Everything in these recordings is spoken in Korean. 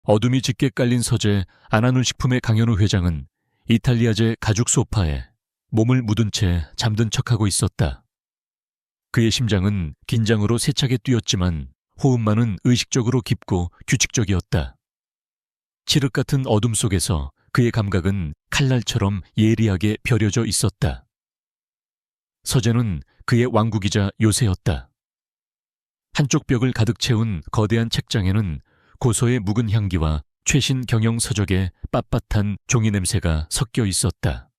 어둠이 짙게 깔린 서재 아나눌식품의 강현우 회장은 이탈리아제 가죽 소파에 몸을 묻은 채 잠든 척하고 있었다. 그의 심장은 긴장으로 세차게 뛰었지만 호흡만은 의식적으로 깊고 규칙적이었다. 칠흑 같은 어둠 속에서 그의 감각은 칼날처럼 예리하게 벼려져 있었다. 서재는 그의 왕국이자 요새였다. 한쪽 벽을 가득 채운 거대한 책장에는 고소의 묵은 향기와 최신 경영 서적의 빳빳한 종이 냄새가 섞여 있었다.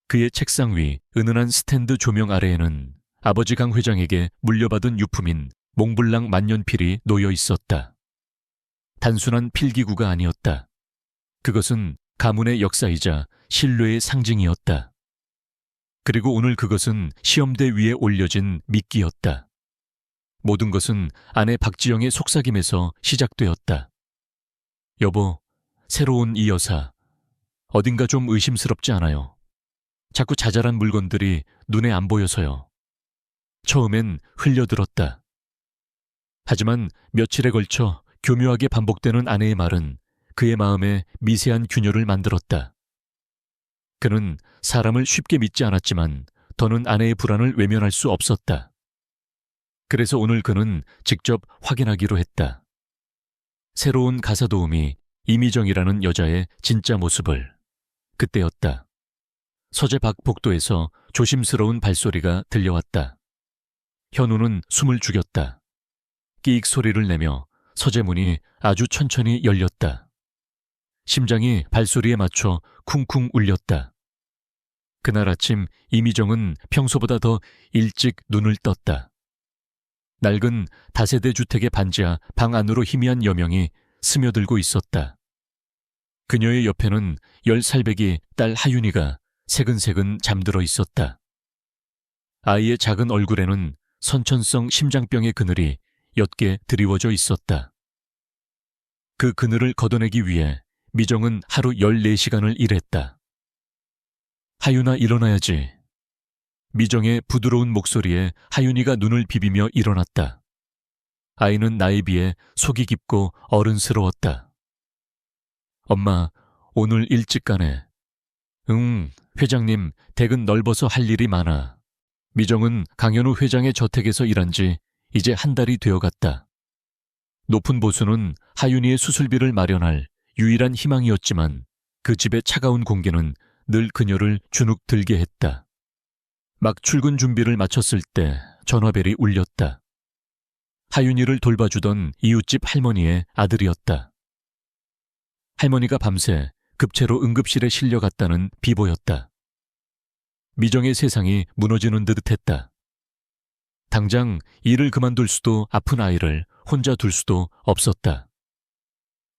그의 책상 위 은은한 스탠드 조명 아래에는 아버지 강 회장에게 물려받은 유품인 몽블랑 만년필이 놓여 있었다. 단순한 필기구가 아니었다. 그것은 가문의 역사이자 신뢰의 상징이었다. 그리고 오늘 그것은 시험대 위에 올려진 미끼였다. 모든 것은 아내 박지영의 속삭임에서 시작되었다. 여보, 새로운 이 여사, 어딘가 좀 의심스럽지 않아요? 자꾸 자잘한 물건들이 눈에 안 보여서요. 처음엔 흘려들었다. 하지만 며칠에 걸쳐 교묘하게 반복되는 아내의 말은 그의 마음에 미세한 균열을 만들었다. 그는 사람을 쉽게 믿지 않았지만 더는 아내의 불안을 외면할 수 없었다. 그래서 오늘 그는 직접 확인하기로 했다. 새로운 가사 도우미 이미정이라는 여자의 진짜 모습을. 그때였다. 서재 밖 복도에서 조심스러운 발소리가 들려왔다. 현우는 숨을 죽였다. 끼익 소리를 내며 서재 문이 아주 천천히 열렸다. 심장이 발소리에 맞춰 쿵쿵 울렸다. 그날 아침 이미정은 평소보다 더 일찍 눈을 떴다. 낡은 다세대 주택의 반지하 방 안으로 희미한 여명이 스며들고 있었다. 그녀의 옆에는 10살배기 딸 하윤이가 새근새근 잠들어 있었다. 아이의 작은 얼굴에는 선천성 심장병의 그늘이 옅게 드리워져 있었다. 그 그늘을 걷어내기 위해 미정은 하루 14시간을 일했다. 하윤아, 일어나야지. 미정의 부드러운 목소리에 하윤이가 눈을 비비며 일어났다. 아이는 나에 비해 속이 깊고 어른스러웠다. 엄마, 오늘 일찍 가네. 응, 회장님 댁은 넓어서 할 일이 많아. 미정은 강현우 회장의 저택에서 일한 지 이제 한 달이 되어갔다. 높은 보수는 하윤이의 수술비를 마련할 유일한 희망이었지만 그 집의 차가운 공기는 늘 그녀를 주눅 들게 했다. 막 출근 준비를 마쳤을 때 전화벨이 울렸다. 하윤이를 돌봐주던 이웃집 할머니의 아들이었다. 할머니가 밤새 급체로 응급실에 실려갔다는 비보였다. 미정의 세상이 무너지는 듯 했다. 당장 일을 그만둘 수도 아픈 아이를 혼자 둘 수도 없었다.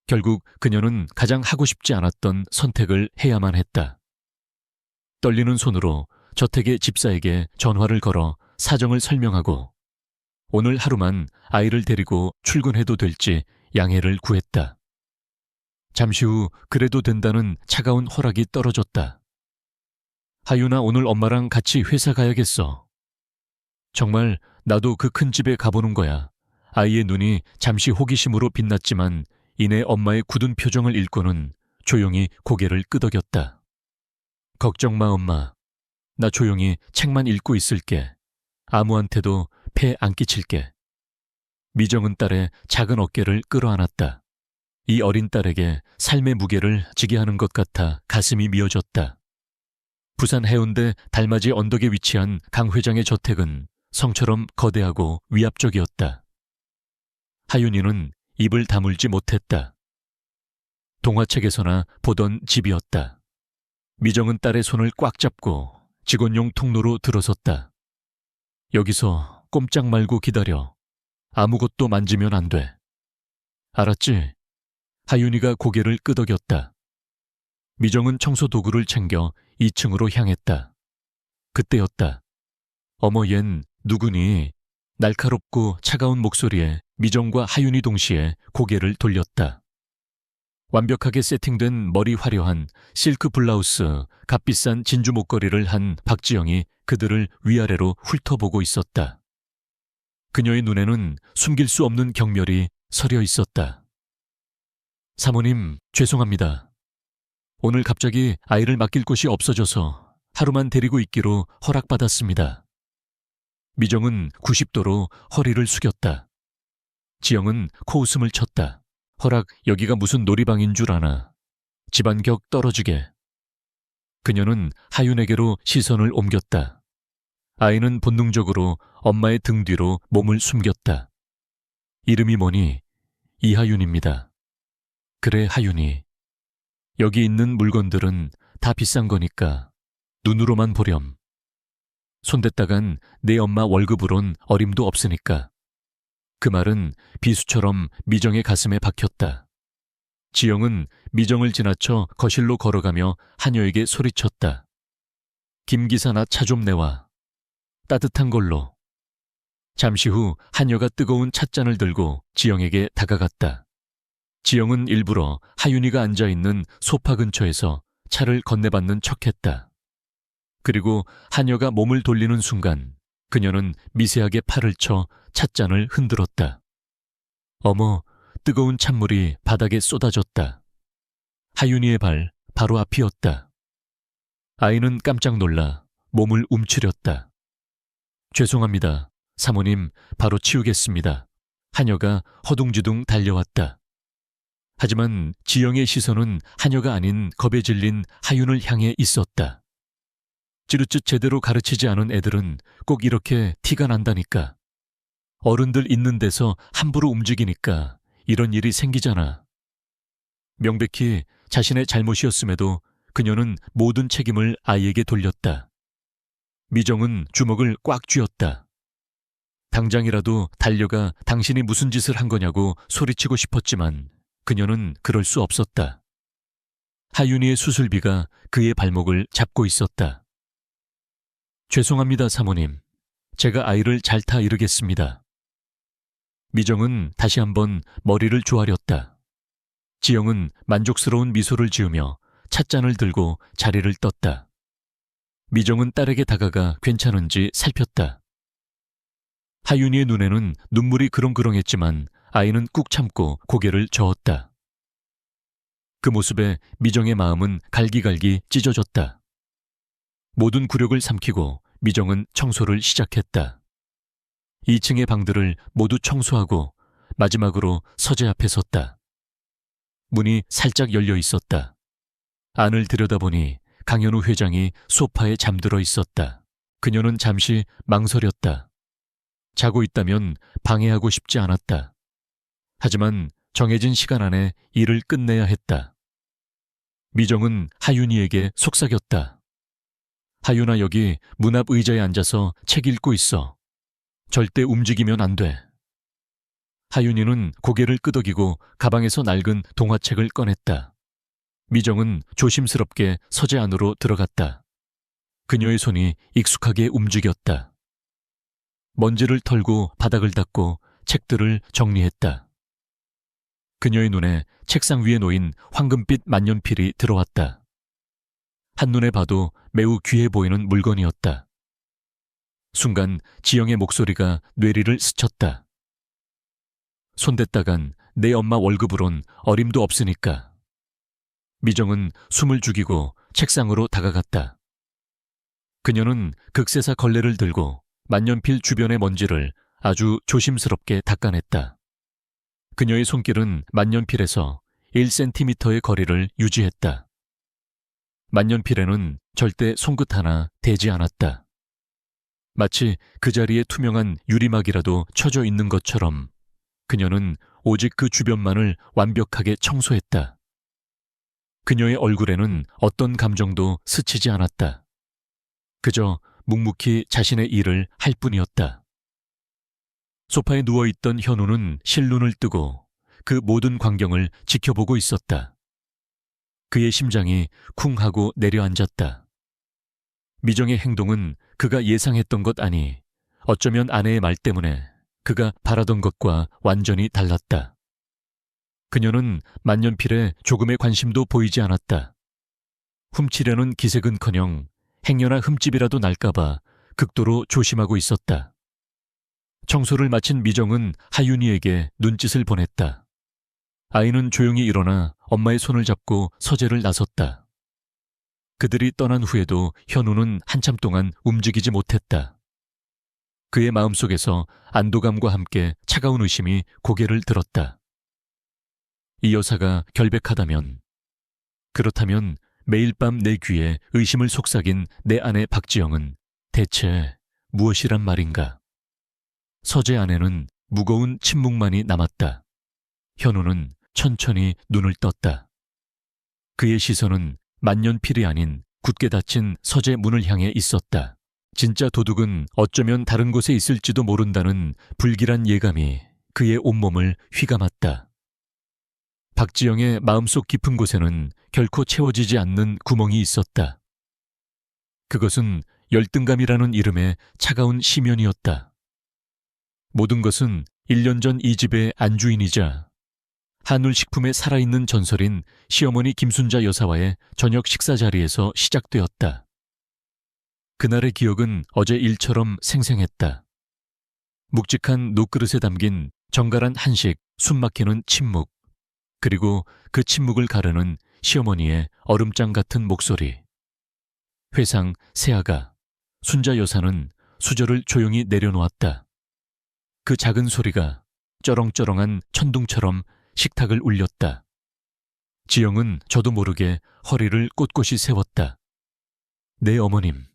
결국 그녀는 가장 하고 싶지 않았던 선택을 해야만 했다. 떨리는 손으로 저택의 집사에게 전화를 걸어 사정을 설명하고 오늘 하루만 아이를 데리고 출근해도 될지 양해를 구했다. 잠시 후 그래도 된다는 차가운 허락이 떨어졌다. 하윤아, 오늘 엄마랑 같이 회사 가야겠어. 정말 나도 그 큰 집에 가보는 거야. 아이의 눈이 잠시 호기심으로 빛났지만 이내 엄마의 굳은 표정을 읽고는 조용히 고개를 끄덕였다. 걱정 마, 엄마. 나 조용히 책만 읽고 있을게. 아무한테도 폐 안 끼칠게. 미정은 딸의 작은 어깨를 끌어안았다. 이 어린 딸에게 삶의 무게를 지게 하는 것 같아 가슴이 미어졌다. 부산 해운대 달맞이 언덕에 위치한 강 회장의 저택은 성처럼 거대하고 위압적이었다. 하윤이는 입을 다물지 못했다. 동화책에서나 보던 집이었다. 미정은 딸의 손을 꽉 잡고 직원용 통로로 들어섰다. 여기서 꼼짝 말고 기다려. 아무것도 만지면 안 돼. 알았지? 하윤이가 고개를 끄덕였다. 미정은 청소 도구를 챙겨 2층으로 향했다. 그때였다. 어머, 얜 누구니? 날카롭고 차가운 목소리에 미정과 하윤이 동시에 고개를 돌렸다. 완벽하게 세팅된 머리 화려한 실크 블라우스, 값비싼 진주 목걸이를 한 박지영이 그들을 위아래로 훑어보고 있었다. 그녀의 눈에는 숨길 수 없는 경멸이 서려 있었다. 사모님, 죄송합니다. 오늘 갑자기 아이를 맡길 곳이 없어져서 하루만 데리고 있기로 허락받았습니다. 미정은 90도로 허리를 숙였다. 지영은 코웃음을 쳤다. 허락, 여기가 무슨 놀이방인 줄 아나. 집안 격 떨어지게. 그녀는 하윤에게로 시선을 옮겼다. 아이는 본능적으로 엄마의 등 뒤로 몸을 숨겼다. 이름이 뭐니? 이하윤입니다. 그래, 하윤이. 여기 있는 물건들은 다 비싼 거니까 눈으로만 보렴. 손댔다간 내 엄마 월급으론 어림도 없으니까. 그 말은 비수처럼 미정의 가슴에 박혔다. 지영은 미정을 지나쳐 거실로 걸어가며 하녀에게 소리쳤다. 김 기사 나 차 좀 내와. 따뜻한 걸로. 잠시 후 하녀가 뜨거운 찻잔을 들고 지영에게 다가갔다. 지영은 일부러 하윤이가 앉아있는 소파 근처에서 차를 건네받는 척했다. 그리고 하녀가 몸을 돌리는 순간 그녀는 미세하게 팔을 쳐 찻잔을 흔들었다. 어머, 뜨거운 찬물이 바닥에 쏟아졌다. 하윤이의 발 바로 앞이었다. 아이는 깜짝 놀라 몸을 움츠렸다. 죄송합니다. 사모님, 바로 치우겠습니다. 하녀가 허둥지둥 달려왔다. 하지만 지영의 시선은 하녀가 아닌 겁에 질린 하윤을 향해 있었다. 찌르쯧 제대로 가르치지 않은 애들은 꼭 이렇게 티가 난다니까. 어른들 있는 데서 함부로 움직이니까 이런 일이 생기잖아. 명백히 자신의 잘못이었음에도 그녀는 모든 책임을 아이에게 돌렸다. 미정은 주먹을 꽉 쥐었다. 당장이라도 달려가 당신이 무슨 짓을 한 거냐고 소리치고 싶었지만 그녀는 그럴 수 없었다. 하윤이의 수술비가 그의 발목을 잡고 있었다. 죄송합니다, 사모님. 제가 아이를 잘 타 이르겠습니다. 미정은 다시 한번 머리를 조아렸다. 지영은 만족스러운 미소를 지으며 찻잔을 들고 자리를 떴다. 미정은 딸에게 다가가 괜찮은지 살폈다. 하윤이의 눈에는 눈물이 그렁그렁했지만 아이는 꾹 참고 고개를 저었다. 그 모습에 미정의 마음은 갈기갈기 찢어졌다. 모든 굴욕을 삼키고 미정은 청소를 시작했다. 2층의 방들을 모두 청소하고 마지막으로 서재 앞에 섰다. 문이 살짝 열려 있었다. 안을 들여다보니 강현우 회장이 소파에 잠들어 있었다. 그녀는 잠시 망설였다. 자고 있다면 방해하고 싶지 않았다. 하지만 정해진 시간 안에 일을 끝내야 했다. 미정은 하윤이에게 속삭였다. 하윤아, 여기 문 앞 의자에 앉아서 책 읽고 있어. 절대 움직이면 안 돼. 하윤이는 고개를 끄덕이고 가방에서 낡은 동화책을 꺼냈다. 미정은 조심스럽게 서재 안으로 들어갔다. 그녀의 손이 익숙하게 움직였다. 먼지를 털고 바닥을 닦고 책들을 정리했다. 그녀의 눈에 책상 위에 놓인 황금빛 만년필이 들어왔다. 한눈에 봐도 매우 귀해 보이는 물건이었다. 순간 지영의 목소리가 뇌리를 스쳤다. 손댔다간 내 엄마 월급으론 어림도 없으니까. 미정은 숨을 죽이고 책상으로 다가갔다. 그녀는 극세사 걸레를 들고 만년필 주변의 먼지를 아주 조심스럽게 닦아냈다. 그녀의 손길은 만년필에서 1cm의 거리를 유지했다. 만년필에는 절대 손끝 하나 대지 않았다. 마치 그 자리에 투명한 유리막이라도 쳐져 있는 것처럼 그녀는 오직 그 주변만을 완벽하게 청소했다. 그녀의 얼굴에는 어떤 감정도 스치지 않았다. 그저 묵묵히 자신의 일을 할 뿐이었다. 소파에 누워있던 현우는 실눈을 뜨고 그 모든 광경을 지켜보고 있었다. 그의 심장이 쿵 하고 내려앉았다. 미정의 행동은 그가 예상했던 것 아니 어쩌면 아내의 말 때문에 그가 바라던 것과 완전히 달랐다. 그녀는 만년필에 조금의 관심도 보이지 않았다. 훔치려는 기색은커녕 행여나 흠집이라도 날까봐 극도로 조심하고 있었다. 청소를 마친 미정은 하윤이에게 눈짓을 보냈다. 아이는 조용히 일어나 엄마의 손을 잡고 서재를 나섰다. 그들이 떠난 후에도 현우는 한참 동안 움직이지 못했다. 그의 마음속에서 안도감과 함께 차가운 의심이 고개를 들었다. 이 여사가 결백하다면, 그렇다면 매일 밤 내 귀에 의심을 속삭인 내 아내 박지영은 대체 무엇이란 말인가? 서재 안에는 무거운 침묵만이 남았다. 현우는 천천히 눈을 떴다. 그의 시선은 만년필이 아닌 굳게 닫힌 서재 문을 향해 있었다. 진짜 도둑은 어쩌면 다른 곳에 있을지도 모른다는 불길한 예감이 그의 온몸을 휘감았다. 박지영의 마음속 깊은 곳에는 결코 채워지지 않는 구멍이 있었다. 그것은 열등감이라는 이름의 차가운 심연이었다. 모든 것은 1년 전 이 집의 안주인이자 한울식품의 살아있는 전설인 시어머니 김순자 여사와의 저녁 식사 자리에서 시작되었다. 그날의 기억은 어제 일처럼 생생했다. 묵직한 녹그릇에 담긴 정갈한 한식, 숨막히는 침묵, 그리고 그 침묵을 가르는 시어머니의 얼음장 같은 목소리. 회상 세아가 순자 여사는 수저를 조용히 내려놓았다. 그 작은 소리가 쩌렁쩌렁한 천둥처럼 식탁을 울렸다. 지영은 저도 모르게 허리를 꼿꼿이 세웠다. 내 어머님,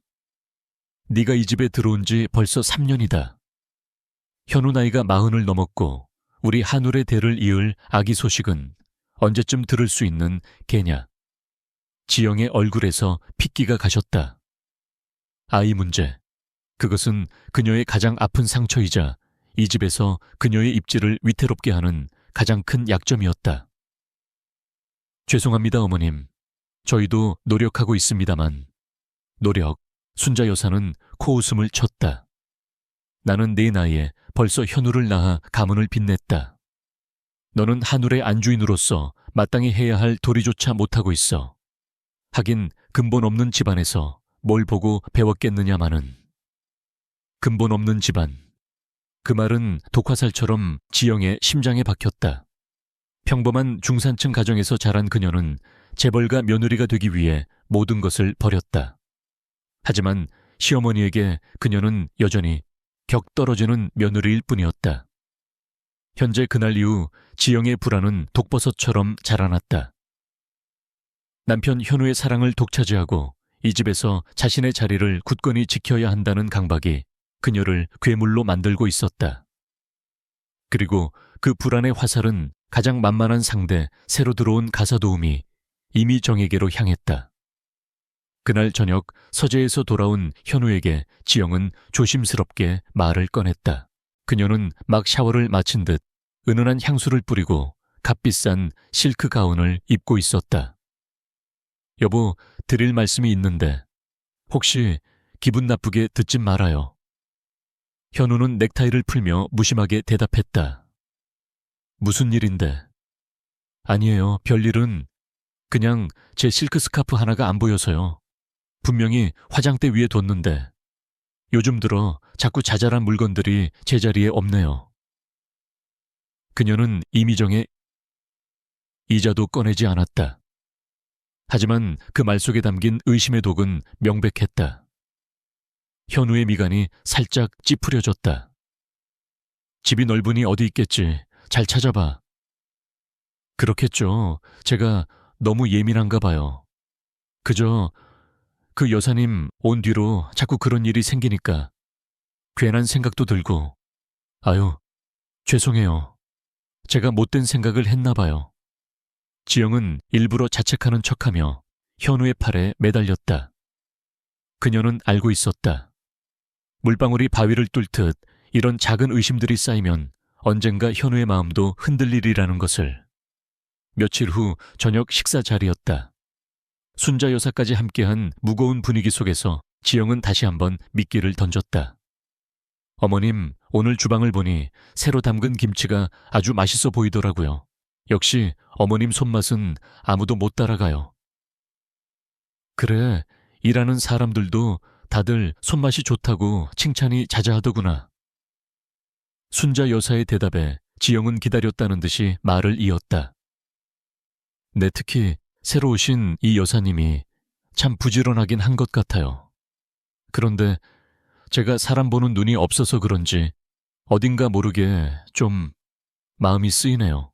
네가 이 집에 들어온 지 벌써 3년이다. 현우 나이가 40을 넘었고 우리 한울의 대를 이을 아기 소식은 언제쯤 들을 수 있는 개냐. 지영의 얼굴에서 핏기가 가셨다. 아이 문제, 그것은 그녀의 가장 아픈 상처이자 이 집에서 그녀의 입지를 위태롭게 하는 가장 큰 약점이었다. 죄송합니다, 어머님. 저희도 노력하고 있습니다만. 노력, 순자 여사는 코웃음을 쳤다. 나는 네 나이에 벌써 현우를 낳아 가문을 빛냈다. 너는 한울의 안주인으로서 마땅히 해야 할 도리조차 못하고 있어. 하긴 근본 없는 집안에서 뭘 보고 배웠겠느냐마는. 근본 없는 집안. 그 말은 독화살처럼 지영의 심장에 박혔다. 평범한 중산층 가정에서 자란 그녀는 재벌가 며느리가 되기 위해 모든 것을 버렸다. 하지만 시어머니에게 그녀는 여전히 격 떨어지는 며느리일 뿐이었다. 현재 그날 이후 지영의 불안은 독버섯처럼 자라났다. 남편 현우의 사랑을 독차지하고 이 집에서 자신의 자리를 굳건히 지켜야 한다는 강박이 그녀를 괴물로 만들고 있었다. 그리고 그 불안의 화살은 가장 만만한 상대 새로 들어온 가사도우미 이미정에게로 향했다. 그날 저녁 서재에서 돌아온 현우에게 지영은 조심스럽게 말을 꺼냈다. 그녀는 막 샤워를 마친 듯 은은한 향수를 뿌리고 값비싼 실크 가운을 입고 있었다. 여보, 드릴 말씀이 있는데 혹시 기분 나쁘게 듣지 말아요. 현우는 넥타이를 풀며 무심하게 대답했다. 무슨 일인데? 아니에요, 별일은 그냥 제 실크 스카프 하나가 안 보여서요. 분명히 화장대 위에 뒀는데 요즘 들어 자꾸 자잘한 물건들이 제자리에 없네요. 그녀는 이미정의 이자도 꺼내지 않았다. 하지만 그 말 속에 담긴 의심의 독은 명백했다. 현우의 미간이 살짝 찌푸려졌다. 집이 넓으니 어디 있겠지. 잘 찾아봐. 그렇겠죠. 제가 너무 예민한가 봐요. 그저 그 여사님 온 뒤로 자꾸 그런 일이 생기니까 괜한 생각도 들고. 아유, 죄송해요. 제가 못된 생각을 했나 봐요. 지영은 일부러 자책하는 척하며 현우의 팔에 매달렸다. 그녀는 알고 있었다. 물방울이 바위를 뚫듯 이런 작은 의심들이 쌓이면 언젠가 현우의 마음도 흔들리리라는 것을. 며칠 후 저녁 식사 자리였다. 순자 여사까지 함께한 무거운 분위기 속에서 지영은 다시 한번 미끼를 던졌다. 어머님, 오늘 주방을 보니 새로 담근 김치가 아주 맛있어 보이더라고요. 역시 어머님 손맛은 아무도 못 따라가요. 그래, 일하는 사람들도 다들 손맛이 좋다고 칭찬이 자자하더구나. 순자 여사의 대답에 지영은 기다렸다는 듯이 말을 이었다. 네, 특히 새로 오신 이 여사님이 참 부지런하긴 한 것 같아요. 그런데 제가 사람 보는 눈이 없어서 그런지 어딘가 모르게 좀 마음이 쓰이네요.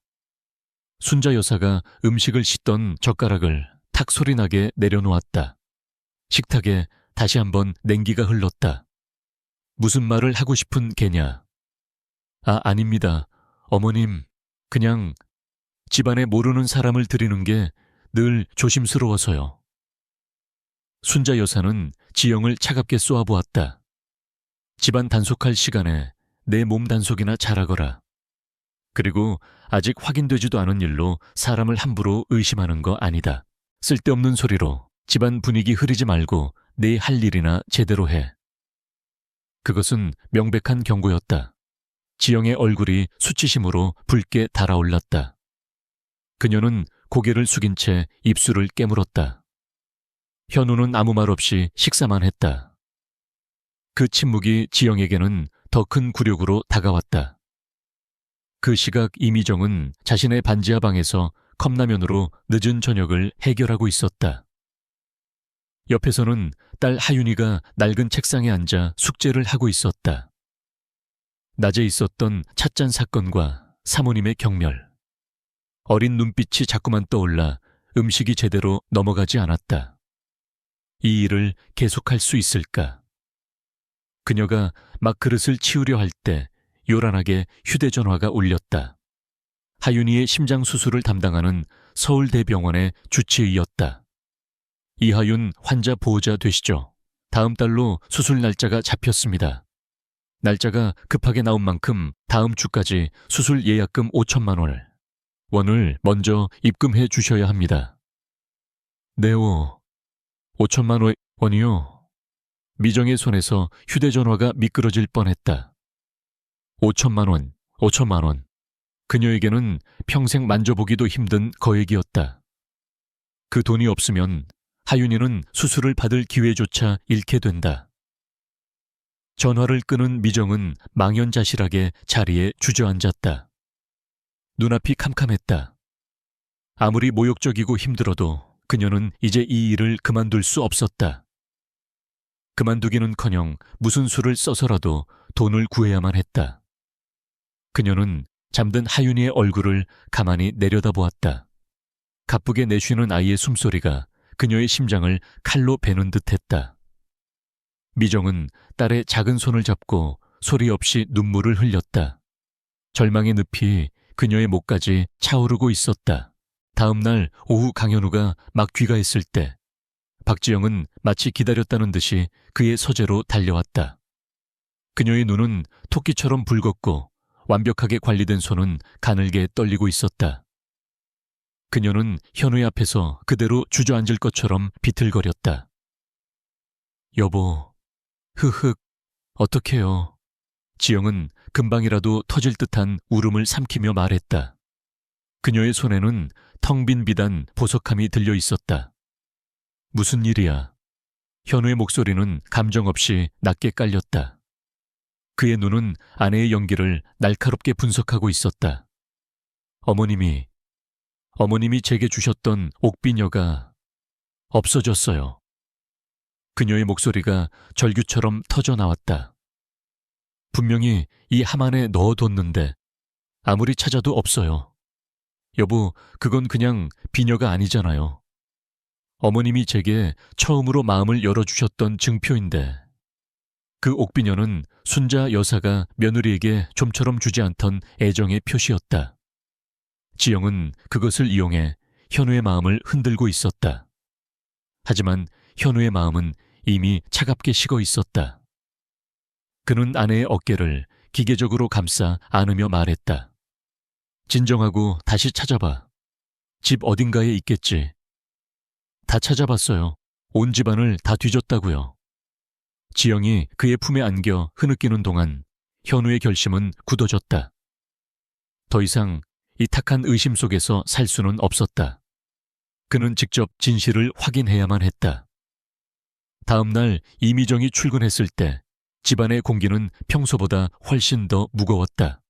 순자 여사가 음식을 씻던 젓가락을 탁 소리나게 내려놓았다. 식탁에 다시 한번 냉기가 흘렀다. 무슨 말을 하고 싶은 개냐? 아닙니다. 어머님, 그냥 집안에 모르는 사람을 드리는 게 늘 조심스러워서요. 순자 여사는 지영을 차갑게 쏘아보았다. 집안 단속할 시간에 내 몸 단속이나 잘하거라. 그리고 아직 확인되지도 않은 일로 사람을 함부로 의심하는 거 아니다. 쓸데없는 소리로 집안 분위기 흐리지 말고 내 할 일이나 제대로 해. 그것은 명백한 경고였다. 지영의 얼굴이 수치심으로 붉게 달아올랐다. 그녀는 고개를 숙인 채 입술을 깨물었다. 현우는 아무 말 없이 식사만 했다. 그 침묵이 지영에게는 더 큰 굴욕으로 다가왔다. 그 시각 이미정은 자신의 반지하 방에서 컵라면으로 늦은 저녁을 해결하고 있었다. 옆에서는 딸 하윤이가 낡은 책상에 앉아 숙제를 하고 있었다. 낮에 있었던 찻잔 사건과 사모님의 경멸. 어린 눈빛이 자꾸만 떠올라 음식이 제대로 넘어가지 않았다. 이 일을 계속할 수 있을까? 그녀가 막 그릇을 치우려 할 때 요란하게 휴대전화가 울렸다. 하윤이의 심장 수술을 담당하는 서울대병원의 주치의였다. 이하윤 환자 보호자 되시죠? 다음 달로 수술 날짜가 잡혔습니다. 날짜가 급하게 나온 만큼 다음 주까지 수술 예약금 5천만 원을 먼저 입금해 주셔야 합니다. 네오, 5천만 원이요? 미정의 손에서 휴대전화가 미끄러질 뻔했다. 5천만 원. 그녀에게는 평생 만져보기도 힘든 거액이었다. 그 돈이 없으면 하윤이는 수술을 받을 기회조차 잃게 된다. 전화를 끊은 미정은 망연자실하게 자리에 주저앉았다. 눈앞이 캄캄했다. 아무리 모욕적이고 힘들어도 그녀는 이제 이 일을 그만둘 수 없었다. 그만두기는커녕 무슨 수를 써서라도 돈을 구해야만 했다. 그녀는 잠든 하윤이의 얼굴을 가만히 내려다보았다. 가쁘게 내쉬는 아이의 숨소리가 그녀의 심장을 칼로 베는 듯했다. 미정은 딸의 작은 손을 잡고 소리 없이 눈물을 흘렸다. 절망의 늪이 그녀의 목까지 차오르고 있었다. 다음 날 오후 강현우가 막 귀가했을 때 박지영은 마치 기다렸다는 듯이 그의 서재로 달려왔다. 그녀의 눈은 토끼처럼 붉었고 완벽하게 관리된 손은 가늘게 떨리고 있었다. 그녀는 현우의 앞에서 그대로 주저앉을 것처럼 비틀거렸다. 여보, 흐흑, 어떡해요. 지영은 금방이라도 터질 듯한 울음을 삼키며 말했다. 그녀의 손에는 텅 빈 비단 보석함이 들려 있었다. 무슨 일이야? 현우의 목소리는 감정 없이 낮게 깔렸다. 그의 눈은 아내의 연기를 날카롭게 분석하고 있었다. 어머님이 제게 주셨던 옥비녀가 없어졌어요. 그녀의 목소리가 절규처럼 터져 나왔다. 분명히 이 함 안에 넣어뒀는데 아무리 찾아도 없어요. 여보, 그건 그냥 비녀가 아니잖아요. 어머님이 제게 처음으로 마음을 열어주셨던 증표인데 그 옥비녀는 순자 여사가 며느리에게 좀처럼 주지 않던 애정의 표시였다. 지영은 그것을 이용해 현우의 마음을 흔들고 있었다. 하지만 현우의 마음은 이미 차갑게 식어 있었다. 그는 아내의 어깨를 기계적으로 감싸 안으며 말했다. 진정하고 다시 찾아봐. 집 어딘가에 있겠지. 다 찾아봤어요. 온 집안을 다 뒤졌다고요. 지영이 그의 품에 안겨 흐느끼는 동안 현우의 결심은 굳어졌다. 더 이상 이 탁한 의심 속에서 살 수는 없었다. 그는 직접 진실을 확인해야만 했다. 다음 날 이미정이 출근했을 때 집안의 공기는 평소보다 훨씬 더 무거웠다.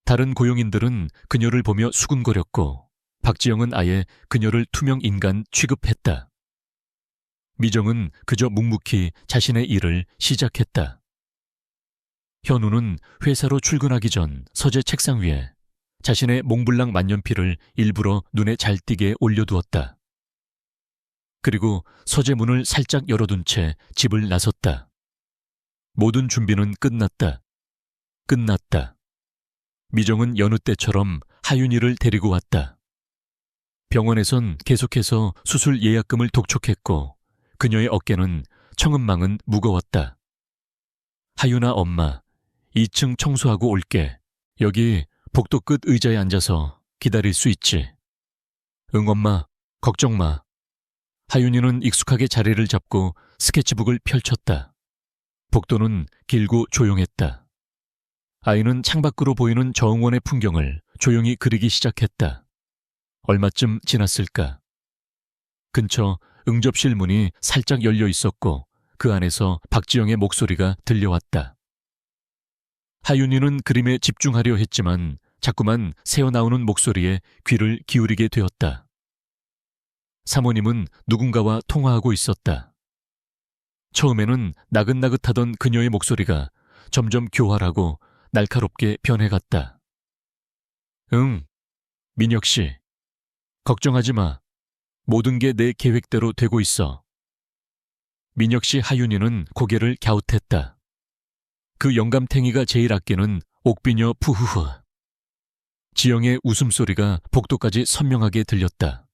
다른 고용인들은 그녀를 보며 수군거렸고 박지영은 아예 그녀를 투명 인간 취급했다. 미정은 그저 묵묵히 자신의 일을 시작했다. 현우는 회사로 출근하기 전 서재 책상 위에 자신의 몽블랑 만년필을 일부러 눈에 잘 띄게 올려두었다. 그리고 서재 문을 살짝 열어둔 채 집을 나섰다. 모든 준비는 끝났다. 끝났다. 미정은 여느 때처럼 하윤이를 데리고 왔다. 병원에선 계속해서 수술 예약금을 독촉했고 그녀의 어깨는 청은망은 무거웠다. 하윤아 엄마, 2층 청소하고 올게. 여기 복도 끝 의자에 앉아서 기다릴 수 있지. 응 엄마, 걱정 마. 하윤이는 익숙하게 자리를 잡고 스케치북을 펼쳤다. 복도는 길고 조용했다. 아이는 창밖으로 보이는 정원의 풍경을 조용히 그리기 시작했다. 얼마쯤 지났을까? 근처 응접실 문이 살짝 열려 있었고 그 안에서 박지영의 목소리가 들려왔다. 하윤이는 그림에 집중하려 했지만 자꾸만 새어나오는 목소리에 귀를 기울이게 되었다. 사모님은 누군가와 통화하고 있었다. 처음에는 나긋나긋하던 그녀의 목소리가 점점 교활하고 날카롭게 변해갔다. 응, 민혁 씨. 걱정하지 마. 모든 게 내 계획대로 되고 있어. 민혁 씨 하윤이는 고개를 갸웃했다. 그 영감탱이가 제일 아끼는 옥비녀 푸후후. 지영의 웃음소리가 복도까지 선명하게 들렸다.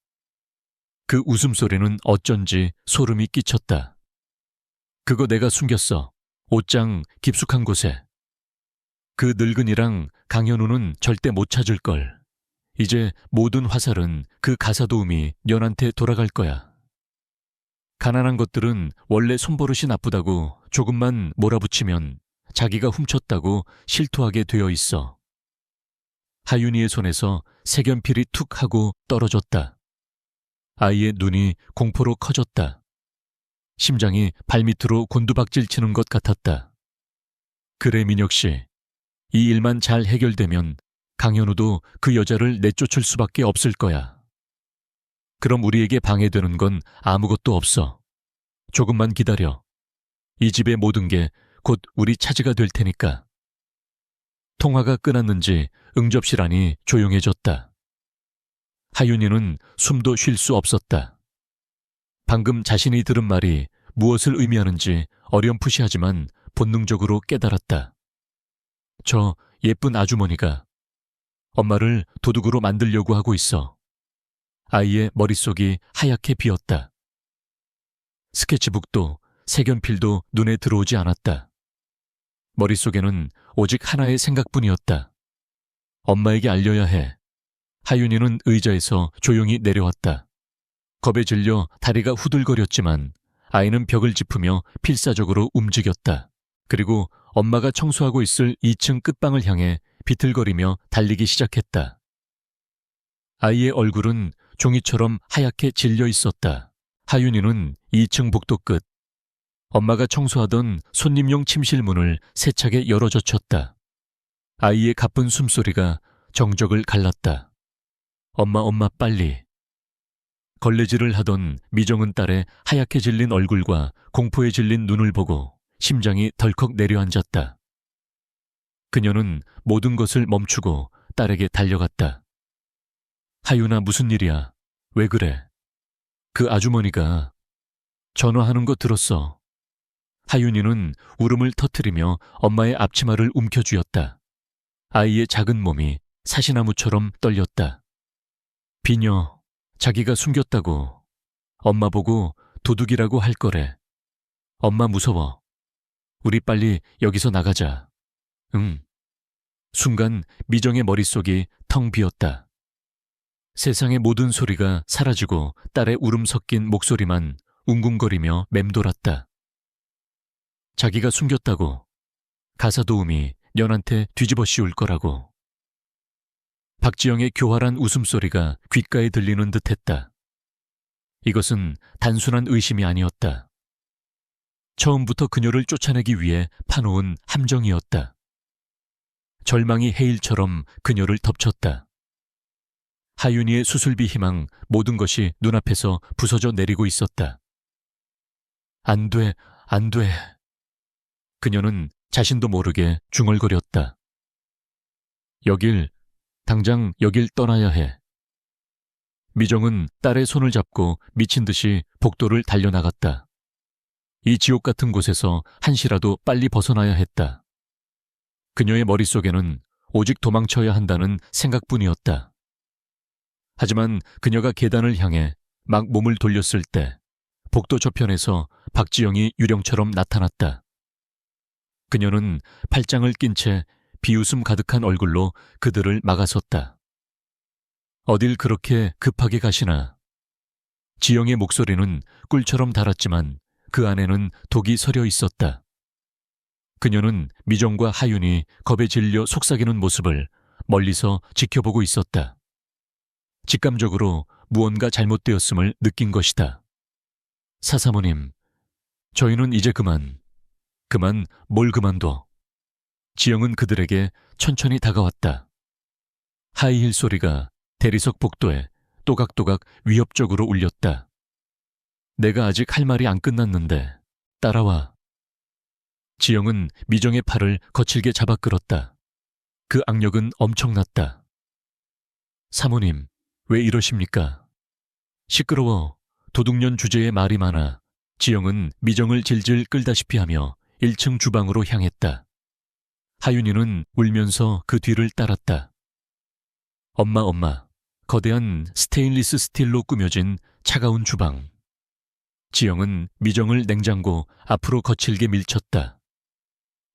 그 웃음소리는 어쩐지 소름이 끼쳤다. 그거 내가 숨겼어. 옷장 깊숙한 곳에. 그 늙은이랑 강현우는 절대 못 찾을걸. 이제 모든 화살은 그 가사도우미 년한테 돌아갈 거야. 가난한 것들은 원래 손버릇이 나쁘다고 조금만 몰아붙이면 자기가 훔쳤다고 실토하게 되어 있어. 하윤이의 손에서 색연필이 툭 하고 떨어졌다. 아이의 눈이 공포로 커졌다. 심장이 발밑으로 곤두박질 치는 것 같았다. 그래 민혁 씨, 이 일만 잘 해결되면 강현우도 그 여자를 내쫓을 수밖에 없을 거야. 그럼 우리에게 방해되는 건 아무것도 없어. 조금만 기다려. 이 집의 모든 게 곧 우리 차지가 될 테니까. 통화가 끊었는지 응접실 안이 조용해졌다. 하윤이는 숨도 쉴 수 없었다. 방금 자신이 들은 말이 무엇을 의미하는지 어렴풋이하지만 본능적으로 깨달았다. 저 예쁜 아주머니가 엄마를 도둑으로 만들려고 하고 있어. 아이의 머릿속이 하얗게 비었다. 스케치북도 색연필도 눈에 들어오지 않았다. 머릿속에는 오직 하나의 생각뿐이었다. 엄마에게 알려야 해. 하윤이는 의자에서 조용히 내려왔다. 겁에 질려 다리가 후들거렸지만 아이는 벽을 짚으며 필사적으로 움직였다. 그리고 엄마가 청소하고 있을 2층 끝방을 향해 비틀거리며 달리기 시작했다. 아이의 얼굴은 종이처럼 하얗게 질려 있었다. 하윤이는 2층 복도 끝, 엄마가 청소하던 손님용 침실 문을 세차게 열어젖혔다. 아이의 가쁜 숨소리가 정적을 갈랐다. 엄마 빨리. 걸레질을 하던 미정은 딸의 하얗게 질린 얼굴과 공포에 질린 눈을 보고 심장이 덜컥 내려앉았다. 그녀는 모든 것을 멈추고 딸에게 달려갔다. 하윤아 무슨 일이야? 왜 그래? 그 아주머니가 전화하는 거 들었어. 하윤이는 울음을 터뜨리며 엄마의 앞치마를 움켜쥐었다. 아이의 작은 몸이 사시나무처럼 떨렸다. 비녀, 자기가 숨겼다고. 엄마 보고 도둑이라고 할 거래. 엄마 무서워. 우리 빨리 여기서 나가자. 응. 순간 미정의 머릿속이 텅 비었다. 세상의 모든 소리가 사라지고 딸의 울음 섞인 목소리만 웅궁거리며 맴돌았다. 자기가 숨겼다고. 가사도우미 년한테 뒤집어 씌울 거라고. 박지영의 교활한 웃음소리가 귓가에 들리는 듯했다. 이것은 단순한 의심이 아니었다. 처음부터 그녀를 쫓아내기 위해 파놓은 함정이었다. 절망이 해일처럼 그녀를 덮쳤다. 하윤이의 수술비 희망 모든 것이 눈앞에서 부서져 내리고 있었다. 안 돼, 안 돼. 그녀는 자신도 모르게 중얼거렸다. 당장 여길 떠나야 해. 미정은 딸의 손을 잡고 미친 듯이 복도를 달려나갔다. 이 지옥 같은 곳에서 한시라도 빨리 벗어나야 했다. 그녀의 머릿속에는 오직 도망쳐야 한다는 생각뿐이었다. 하지만 그녀가 계단을 향해 막 몸을 돌렸을 때 복도 저편에서 박지영이 유령처럼 나타났다. 그녀는 팔짱을 낀 채 비웃음 가득한 얼굴로 그들을 막아섰다. 어딜 그렇게 급하게 가시나. 지영의 목소리는 꿀처럼 달았지만 그 안에는 독이 서려 있었다. 그녀는 미정과 하윤이 겁에 질려 속삭이는 모습을 멀리서 지켜보고 있었다. 직감적으로 무언가 잘못되었음을 느낀 것이다. 사사모님, 저희는 이제 그만 뭘 그만둬. 지영은 그들에게 천천히 다가왔다. 하이힐 소리가 대리석 복도에 또각또각 위협적으로 울렸다. 내가 아직 할 말이 안 끝났는데 따라와. 지영은 미정의 팔을 거칠게 잡아 끌었다. 그 악력은 엄청났다. 사모님, 왜 이러십니까? 시끄러워. 도둑년 주제에 말이 많아. 지영은 미정을 질질 끌다시피 하며 1층 주방으로 향했다. 하윤이는 울면서 그 뒤를 따랐다. 엄마. 거대한 스테인리스 스틸로 꾸며진 차가운 주방. 지영은 미정을 냉장고 앞으로 거칠게 밀쳤다.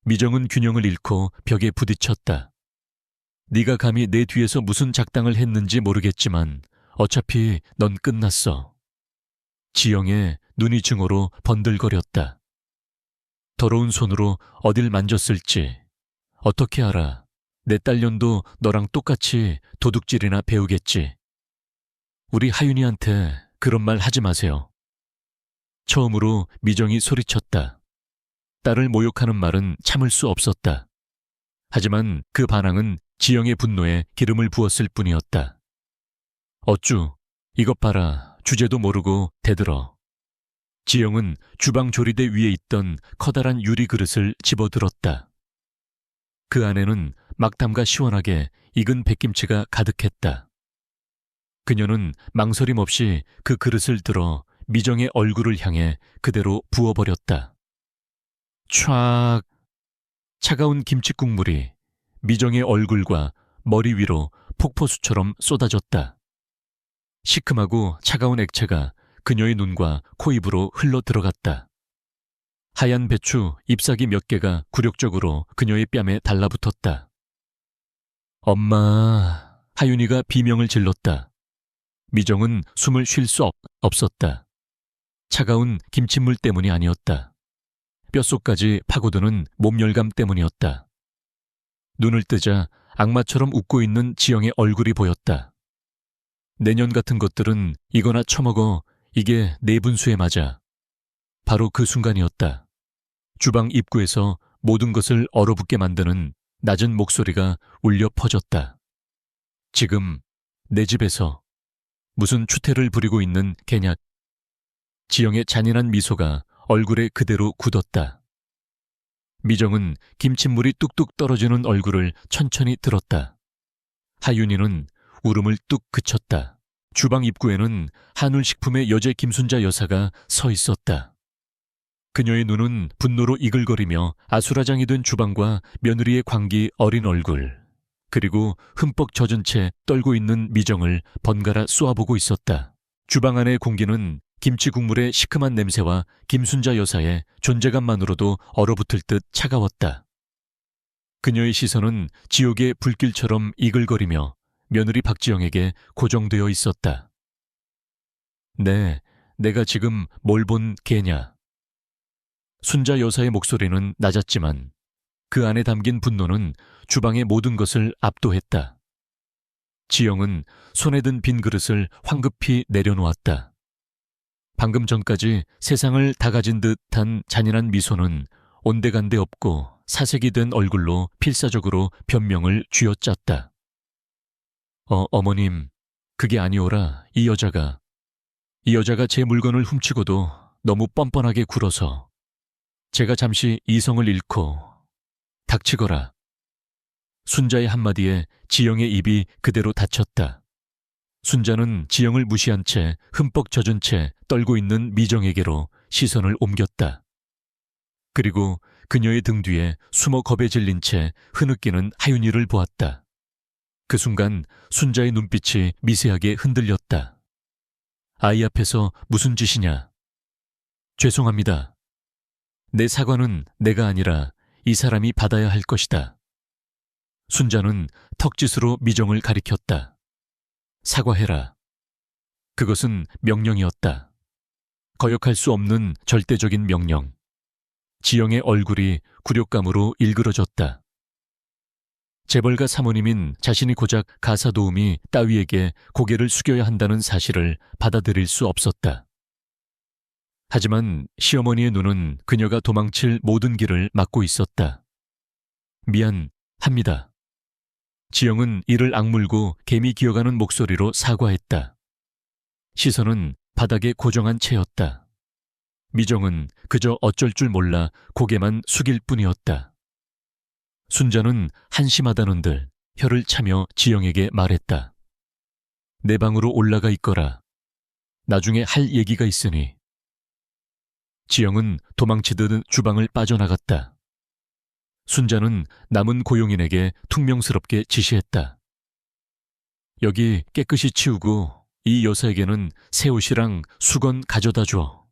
미정은 균형을 잃고 벽에 부딪혔다. 네가 감히 내 뒤에서 무슨 작당을 했는지 모르겠지만 어차피 넌 끝났어. 지영의 눈이 증오로 번들거렸다. 더러운 손으로 어딜 만졌을지 어떻게 알아. 내 딸년도 너랑 똑같이 도둑질이나 배우겠지. 우리 하윤이한테 그런 말 하지 마세요. 처음으로 미정이 소리쳤다. 딸을 모욕하는 말은 참을 수 없었다. 하지만 그 반항은 지영의 분노에 기름을 부었을 뿐이었다. 어쭈, 이것 봐라. 주제도 모르고 대들어. 지영은 주방 조리대 위에 있던 커다란 유리 그릇을 집어들었다. 그 안에는 막 담가 시원하게 익은 백김치가 가득했다. 그녀는 망설임 없이 그 그릇을 들어 미정의 얼굴을 향해 그대로 부어버렸다. 촥! 차가운 김치 국물이 미정의 얼굴과 머리 위로 폭포수처럼 쏟아졌다. 시큼하고 차가운 액체가 그녀의 눈과 코 입으로 흘러 들어갔다. 하얀 배추 잎사귀 몇 개가 굴욕적으로 그녀의 뺨에 달라붙었다. 엄마, 하윤이가 비명을 질렀다. 미정은 숨을 쉴 수 없었다. 차가운 김칫물 때문이 아니었다. 뼛속까지 파고드는 몸열감 때문이었다. 눈을 뜨자 악마처럼 웃고 있는 지영의 얼굴이 보였다. 내년 같은 것들은 이거나 처먹어. 이게 내 분수에 맞아. 바로 그 순간이었다. 주방 입구에서 모든 것을 얼어붙게 만드는 낮은 목소리가 울려 퍼졌다. 지금 내 집에서 무슨 추태를 부리고 있는 개냐. 지영의 잔인한 미소가 얼굴에 그대로 굳었다. 미정은 김칫물이 뚝뚝 떨어지는 얼굴을 천천히 들었다. 하윤이는 울음을 뚝 그쳤다. 주방 입구에는 한울식품의 여제 김순자 여사가 서 있었다. 그녀의 눈은 분노로 이글거리며 아수라장이 된 주방과 며느리의 광기 어린 얼굴, 그리고 흠뻑 젖은 채 떨고 있는 미정을 번갈아 쏘아보고 있었다. 주방 안의 공기는 김치 국물의 시큼한 냄새와 김순자 여사의 존재감만으로도 얼어붙을 듯 차가웠다. 그녀의 시선은 지옥의 불길처럼 이글거리며 며느리 박지영에게 고정되어 있었다. 내가 지금 뭘 본 개냐. 순자 여사의 목소리는 낮았지만 그 안에 담긴 분노는 주방의 모든 것을 압도했다. 지영은 손에 든 빈 그릇을 황급히 내려놓았다. 방금 전까지 세상을 다 가진 듯한 잔인한 미소는 온데간데 없고 사색이 된 얼굴로 필사적으로 변명을 쥐어짰다. 어머님, 그게 아니오라. 이 여자가 제 물건을 훔치고도 너무 뻔뻔하게 굴어서 제가 잠시 이성을 잃고 닥치거라. 순자의 한마디에 지영의 입이 그대로 닫혔다. 순자는 지영을 무시한 채 흠뻑 젖은 채 떨고 있는 미정에게로 시선을 옮겼다. 그리고 그녀의 등 뒤에 숨어 겁에 질린 채 흐느끼는 하윤이를 보았다. 그 순간 순자의 눈빛이 미세하게 흔들렸다. 아이 앞에서 무슨 짓이냐? 죄송합니다. 내 사과는 내가 아니라 이 사람이 받아야 할 것이다. 순자는 턱짓으로 미정을 가리켰다. 사과해라. 그것은 명령이었다. 거역할 수 없는 절대적인 명령. 지영의 얼굴이 굴욕감으로 일그러졌다. 재벌가 사모님인 자신이 고작 가사 도우미 따위에게 고개를 숙여야 한다는 사실을 받아들일 수 없었다. 하지만 시어머니의 눈은 그녀가 도망칠 모든 길을 막고 있었다. 미안합니다. 지영은 이를 악물고 개미 기어가는 목소리로 사과했다. 시선은 바닥에 고정한 채였다. 미정은 그저 어쩔 줄 몰라 고개만 숙일 뿐이었다. 순자는 한심하다는 듯 혀를 차며 지영에게 말했다. 내 방으로 올라가 있거라. 나중에 할 얘기가 있으니. 지영은 도망치듯 주방을 빠져나갔다. 순자는 남은 고용인에게 퉁명스럽게 지시했다. 여기 깨끗이 치우고 이 여사에게는 새 옷이랑 수건 가져다 줘.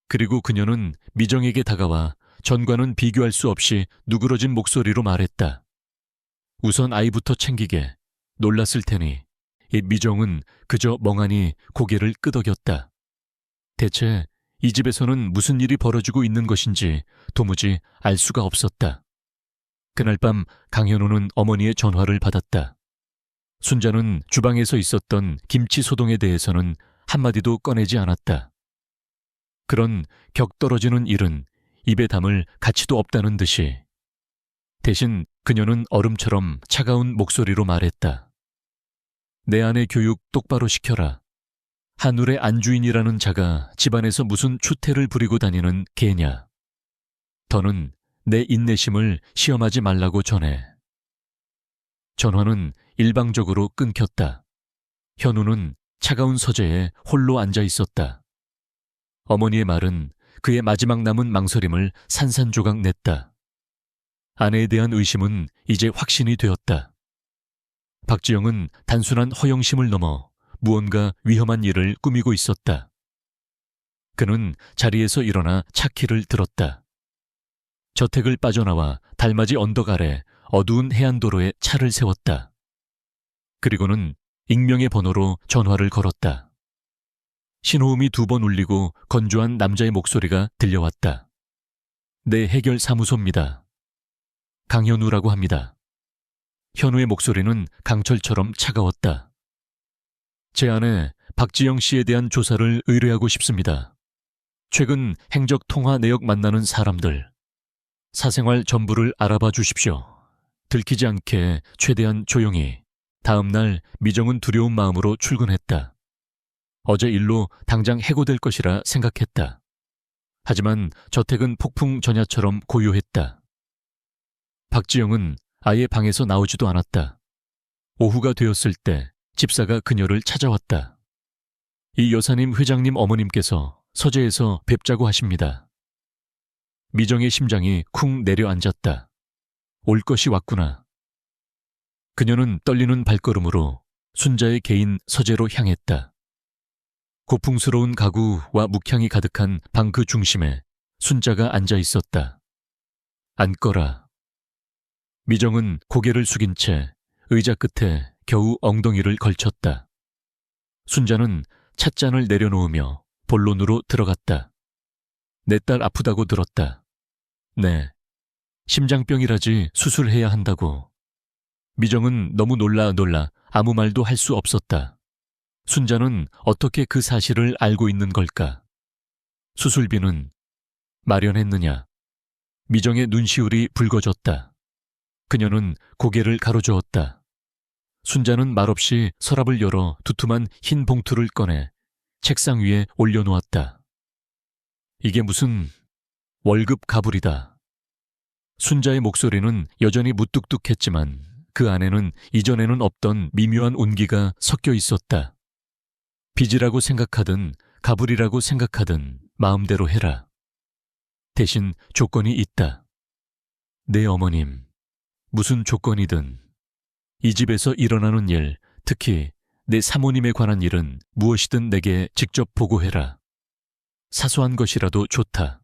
그리고 그녀는 미정에게 다가와 전과는 비교할 수 없이 누그러진 목소리로 말했다. 우선 아이부터 챙기게. 놀랐을 테니. 이 미정은 그저 멍하니 고개를 끄덕였다. 대체 이 집에서는 무슨 일이 벌어지고 있는 것인지 도무지 알 수가 없었다. 그날 밤 강현우는 어머니의 전화를 받았다. 순자는 주방에서 있었던 김치 소동에 대해서는 한마디도 꺼내지 않았다. 그런 격 떨어지는 일은 입에 담을 가치도 없다는 듯이. 대신 그녀는 얼음처럼 차가운 목소리로 말했다. 내 아내 교육 똑바로 시켜라. 한울의 안주인이라는 자가 집안에서 무슨 추태를 부리고 다니는 개냐. 더는 내 인내심을 시험하지 말라고 전해. 전화는 일방적으로 끊겼다. 현우는 차가운 서재에 홀로 앉아 있었다. 어머니의 말은 그의 마지막 남은 망설임을 산산조각 냈다. 아내에 대한 의심은 이제 확신이 되었다. 박지영은 단순한 허영심을 넘어 무언가 위험한 일을 꾸미고 있었다. 그는 자리에서 일어나 차키를 들었다. 저택을 빠져나와 달맞이 언덕 아래 어두운 해안도로에 차를 세웠다. 그리고는 익명의 번호로 전화를 걸었다. 신호음이 2번 울리고 건조한 남자의 목소리가 들려왔다. 네, 해결사무소입니다. 강현우라고 합니다. 현우의 목소리는 강철처럼 차가웠다. 제 아내 박지영 씨에 대한 조사를 의뢰하고 싶습니다. 최근 행적 통화 내역 만나는 사람들, 사생활 전부를 알아봐 주십시오. 들키지 않게 최대한 조용히. 다음 날 미정은 두려운 마음으로 출근했다. 어제 일로 당장 해고될 것이라 생각했다. 하지만 저택은 폭풍 전야처럼 고요했다. 박지영은 아예 방에서 나오지도 않았다. 오후가 되었을 때 집사가 그녀를 찾아왔다. 이 여사님 회장님 어머님께서 서재에서 뵙자고 하십니다. 미정의 심장이 쿵 내려앉았다. 올 것이 왔구나. 그녀는 떨리는 발걸음으로 순자의 개인 서재로 향했다. 고풍스러운 가구와 묵향이 가득한 방 그 중심에 순자가 앉아 있었다. 앉거라. 미정은 고개를 숙인 채 의자 끝에 겨우 엉덩이를 걸쳤다. 순자는 찻잔을 내려놓으며 본론으로 들어갔다. 내 딸 아프다고 들었다. 네. 심장병이라지 수술해야 한다고. 미정은 너무 놀라 아무 말도 할 수 없었다. 순자는 어떻게 그 사실을 알고 있는 걸까? 수술비는 마련했느냐? 미정의 눈시울이 붉어졌다. 그녀는 고개를 가로저었다. 순자는 말없이 서랍을 열어 두툼한 흰 봉투를 꺼내 책상 위에 올려놓았다. 이게 무슨 월급 가불이다. 순자의 목소리는 여전히 무뚝뚝했지만 그 안에는 이전에는 없던 미묘한 온기가 섞여 있었다. 빚이라고 생각하든 가불이라고 생각하든 마음대로 해라. 대신 조건이 있다. 내 어머님, 무슨 조건이든 이 집에서 일어나는 일, 특히 내 사모님에 관한 일은 무엇이든 내게 직접 보고해라. 사소한 것이라도 좋다.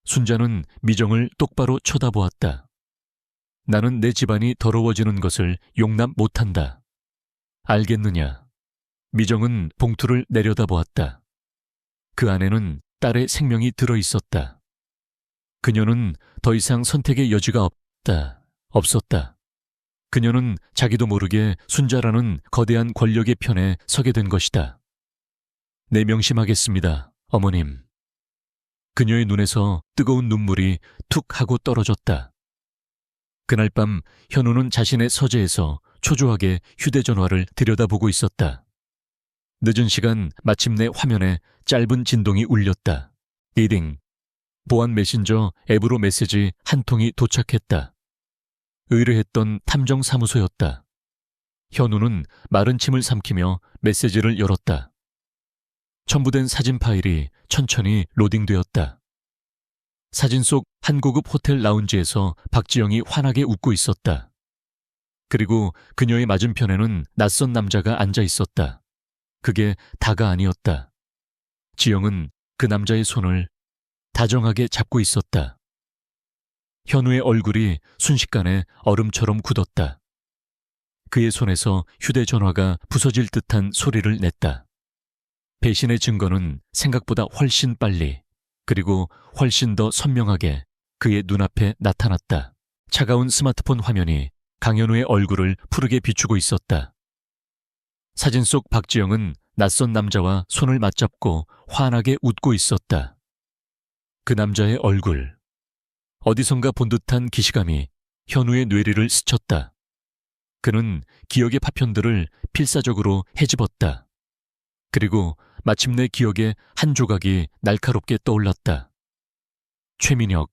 순자는 미정을 똑바로 쳐다보았다. 나는 내 집안이 더러워지는 것을 용납 못한다. 알겠느냐? 미정은 봉투를 내려다보았다. 그 안에는 딸의 생명이 들어있었다. 그녀는 더 이상 선택의 여지가 없었다. 그녀는 자기도 모르게 순자라는 거대한 권력의 편에 서게 된 것이다. 내 명심하겠습니다, 어머님. 그녀의 눈에서 뜨거운 눈물이 툭 하고 떨어졌다. 그날 밤 현우는 자신의 서재에서 초조하게 휴대전화를 들여다보고 있었다. 늦은 시간 마침내 화면에 짧은 진동이 울렸다. 리딩. 보안 메신저 앱으로 메시지 한 통이 도착했다. 의뢰했던 탐정사무소였다. 현우는 마른 침을 삼키며 메시지를 열었다. 첨부된 사진 파일이 천천히 로딩되었다. 사진 속 한 고급 호텔 라운지에서 박지영이 환하게 웃고 있었다. 그리고 그녀의 맞은편에는 낯선 남자가 앉아 있었다. 그게 다가 아니었다. 지영은 그 남자의 손을 다정하게 잡고 있었다. 현우의 얼굴이 순식간에 얼음처럼 굳었다. 그의 손에서 휴대전화가 부서질 듯한 소리를 냈다. 배신의 증거는 생각보다 훨씬 빨리, 그리고 훨씬 더 선명하게 그의 눈앞에 나타났다. 차가운 스마트폰 화면이 강현우의 얼굴을 푸르게 비추고 있었다. 사진 속 박지영은 낯선 남자와 손을 맞잡고 환하게 웃고 있었다. 그 남자의 얼굴. 어디선가 본 듯한 기시감이 현우의 뇌리를 스쳤다. 그는 기억의 파편들을 필사적으로 헤집었다. 그리고 마침내 기억의 한 조각이 날카롭게 떠올랐다. 최민혁,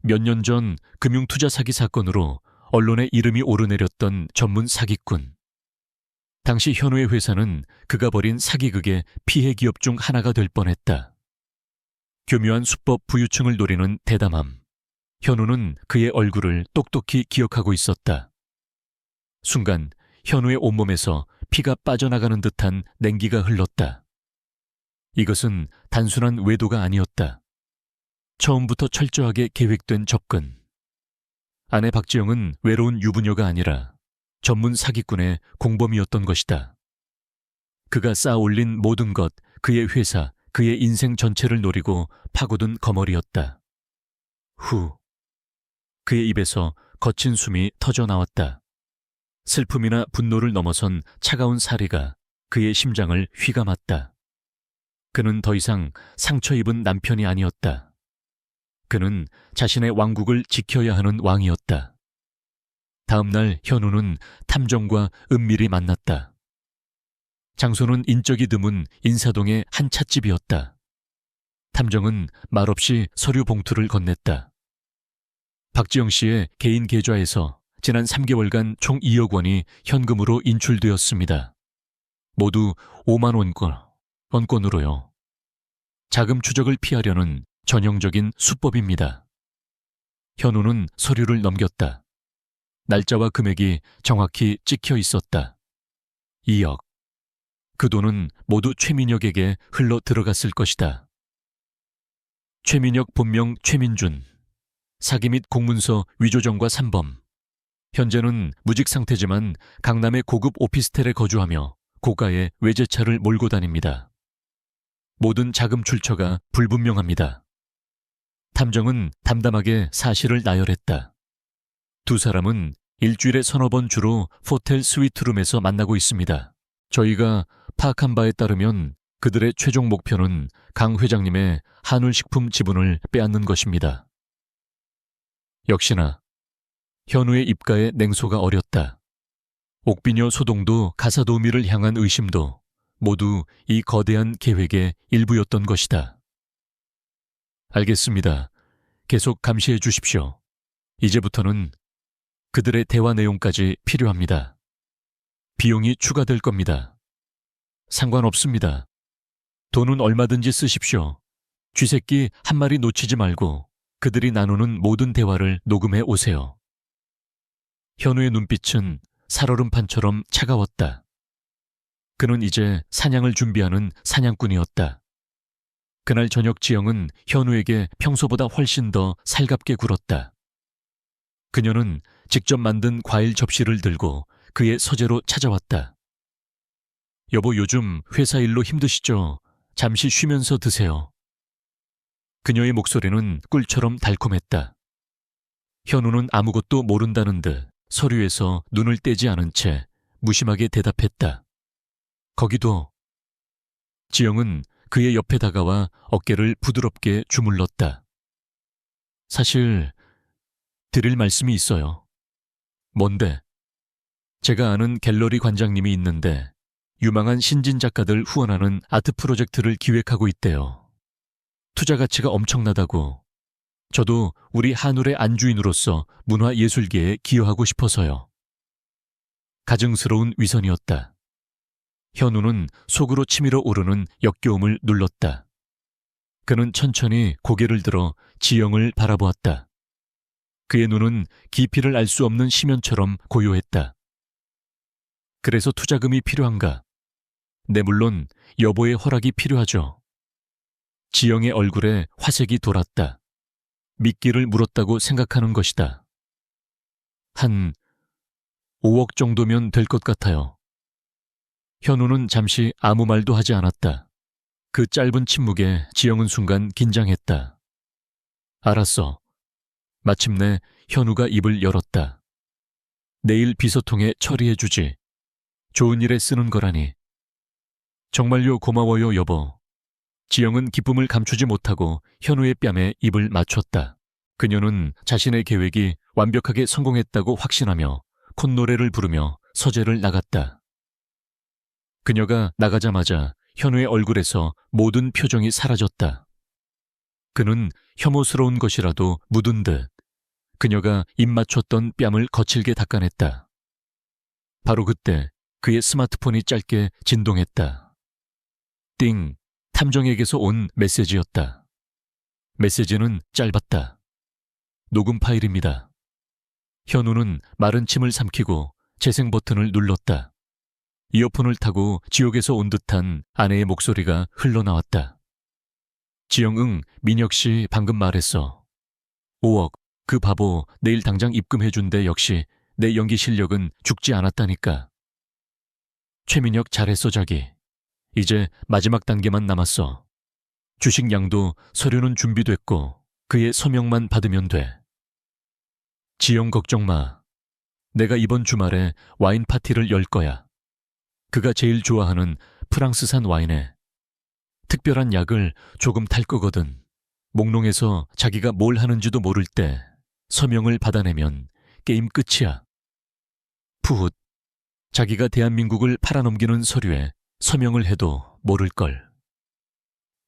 몇 년 전 금융투자 사기 사건으로 언론에 이름이 오르내렸던 전문 사기꾼. 당시 현우의 회사는 그가 벌인 사기극의 피해 기업 중 하나가 될 뻔했다. 교묘한 수법 부유층을 노리는 대담함. 현우는 그의 얼굴을 똑똑히 기억하고 있었다. 순간 현우의 온몸에서 피가 빠져나가는 듯한 냉기가 흘렀다. 이것은 단순한 외도가 아니었다. 처음부터 철저하게 계획된 접근. 아내 박지영은 외로운 유부녀가 아니라 전문 사기꾼의 공범이었던 것이다. 그가 쌓아올린 모든 것, 그의 회사, 그의 인생 전체를 노리고 파고든 거머리였다. 후. 그의 입에서 거친 숨이 터져나왔다. 슬픔이나 분노를 넘어선 차가운 사리가 그의 심장을 휘감았다. 그는 더 이상 상처 입은 남편이 아니었다. 그는 자신의 왕국을 지켜야 하는 왕이었다. 다음 날 현우는 탐정과 은밀히 만났다. 장소는 인적이 드문 인사동의 한 찻집이었다. 탐정은 말없이 서류 봉투를 건넸다. 박지영 씨의 개인 계좌에서 지난 3개월간 총 2억 원이 현금으로 인출되었습니다. 모두 5만 원권으로요. 자금 추적을 피하려는 전형적인 수법입니다. 현우는 서류를 넘겼다. 날짜와 금액이 정확히 찍혀 있었다. 2억. 그 돈은 모두 최민혁에게 흘러 들어갔을 것이다. 최민혁 본명 최민준. 사기 및 공문서 위조정과 산범. 현재는 무직 상태지만 강남의 고급 오피스텔에 거주하며 고가의 외제차를 몰고 다닙니다. 모든 자금 출처가 불분명합니다. 탐정은 담담하게 사실을 나열했다. 두 사람은 일주일에 서너 번 주로 호텔 스위트룸에서 만나고 있습니다. 저희가 파악한 바에 따르면 그들의 최종 목표는 강 회장님의 한울식품 지분을 빼앗는 것입니다. 역시나 현우의 입가에 냉소가 어렸다. 옥비녀 소동도 가사도우미를 향한 의심도 모두 이 거대한 계획의 일부였던 것이다. 알겠습니다. 계속 감시해 주십시오. 이제부터는 그들의 대화 내용까지 필요합니다. 비용이 추가될 겁니다. 상관없습니다. 돈은 얼마든지 쓰십시오. 쥐새끼 한 마리 놓치지 말고 그들이 나누는 모든 대화를 녹음해 오세요. 현우의 눈빛은 살얼음판처럼 차가웠다. 그는 이제 사냥을 준비하는 사냥꾼이었다. 그날 저녁 지영은 현우에게 평소보다 훨씬 더 살갑게 굴었다. 그녀는 직접 만든 과일 접시를 들고 그의 서재로 찾아왔다. 여보, 요즘 회사 일로 힘드시죠? 잠시 쉬면서 드세요. 그녀의 목소리는 꿀처럼 달콤했다. 현우는 아무것도 모른다는 듯 서류에서 눈을 떼지 않은 채 무심하게 대답했다. 거기도. 지영은 그의 옆에 다가와 어깨를 부드럽게 주물렀다. 사실 드릴 말씀이 있어요. 뭔데? 제가 아는 갤러리 관장님이 있는데 유망한 신진 작가들 후원하는 아트 프로젝트를 기획하고 있대요. 투자 가치가 엄청나다고. 저도 우리 한울의 안주인으로서 문화예술계에 기여하고 싶어서요. 가증스러운 위선이었다. 현우는 속으로 치밀어 오르는 역겨움을 눌렀다. 그는 천천히 고개를 들어 지영을 바라보았다. 그의 눈은 깊이를 알 수 없는 심연처럼 고요했다. 그래서 투자금이 필요한가? 네, 물론 여보의 허락이 필요하죠. 지영의 얼굴에 화색이 돌았다. 미끼를 물었다고 생각하는 것이다. 한 5억 정도면 될 것 같아요. 현우는 잠시 아무 말도 하지 않았다. 그 짧은 침묵에 지영은 순간 긴장했다. 알았어. 마침내 현우가 입을 열었다. 내일 비서통에 처리해주지. 좋은 일에 쓰는 거라니. 정말요, 고마워요, 여보. 지영은 기쁨을 감추지 못하고 현우의 뺨에 입을 맞췄다. 그녀는 자신의 계획이 완벽하게 성공했다고 확신하며 콧노래를 부르며 서재를 나갔다. 그녀가 나가자마자 현우의 얼굴에서 모든 표정이 사라졌다. 그는 혐오스러운 것이라도 묻은 듯 그녀가 입 맞췄던 뺨을 거칠게 닦아냈다. 바로 그때 그의 스마트폰이 짧게 진동했다. 띵, 탐정에게서 온 메시지였다. 메시지는 짧았다. 녹음 파일입니다. 현우는 마른 침을 삼키고 재생 버튼을 눌렀다. 이어폰을 타고 지옥에서 온 듯한 아내의 목소리가 흘러나왔다. 지영, 응, 민혁 씨 방금 말했어. 5억, 그 바보 내일 당장 입금해준대. 역시 내 연기 실력은 죽지 않았다니까. 최민혁 잘했어 자기. 이제 마지막 단계만 남았어. 주식 양도 서류는 준비됐고 그의 서명만 받으면 돼. 지영 걱정 마. 내가 이번 주말에 와인 파티를 열 거야. 그가 제일 좋아하는 프랑스산 와인에 특별한 약을 조금 탈 거거든. 몽롱해서 자기가 뭘 하는지도 모를 때 서명을 받아내면 게임 끝이야. 푸훗. 자기가 대한민국을 팔아넘기는 서류에 서명을 해도 모를걸.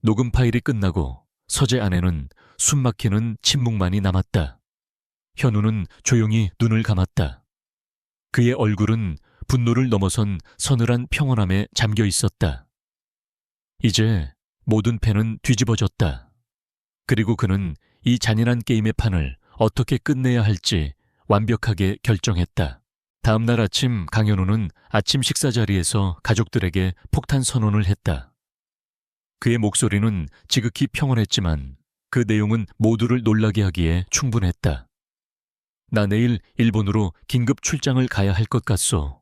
녹음 파일이 끝나고 서재 안에는 숨막히는 침묵만이 남았다. 현우는 조용히 눈을 감았다. 그의 얼굴은 분노를 넘어선 서늘한 평온함에 잠겨 있었다. 이제 모든 패는 뒤집어졌다. 그리고 그는 이 잔인한 게임의 판을 어떻게 끝내야 할지 완벽하게 결정했다. 다음 날 아침 강현우는 아침 식사 자리에서 가족들에게 폭탄 선언을 했다. 그의 목소리는 지극히 평온했지만 그 내용은 모두를 놀라게 하기에 충분했다. 나 내일 일본으로 긴급 출장을 가야 할 것 같소.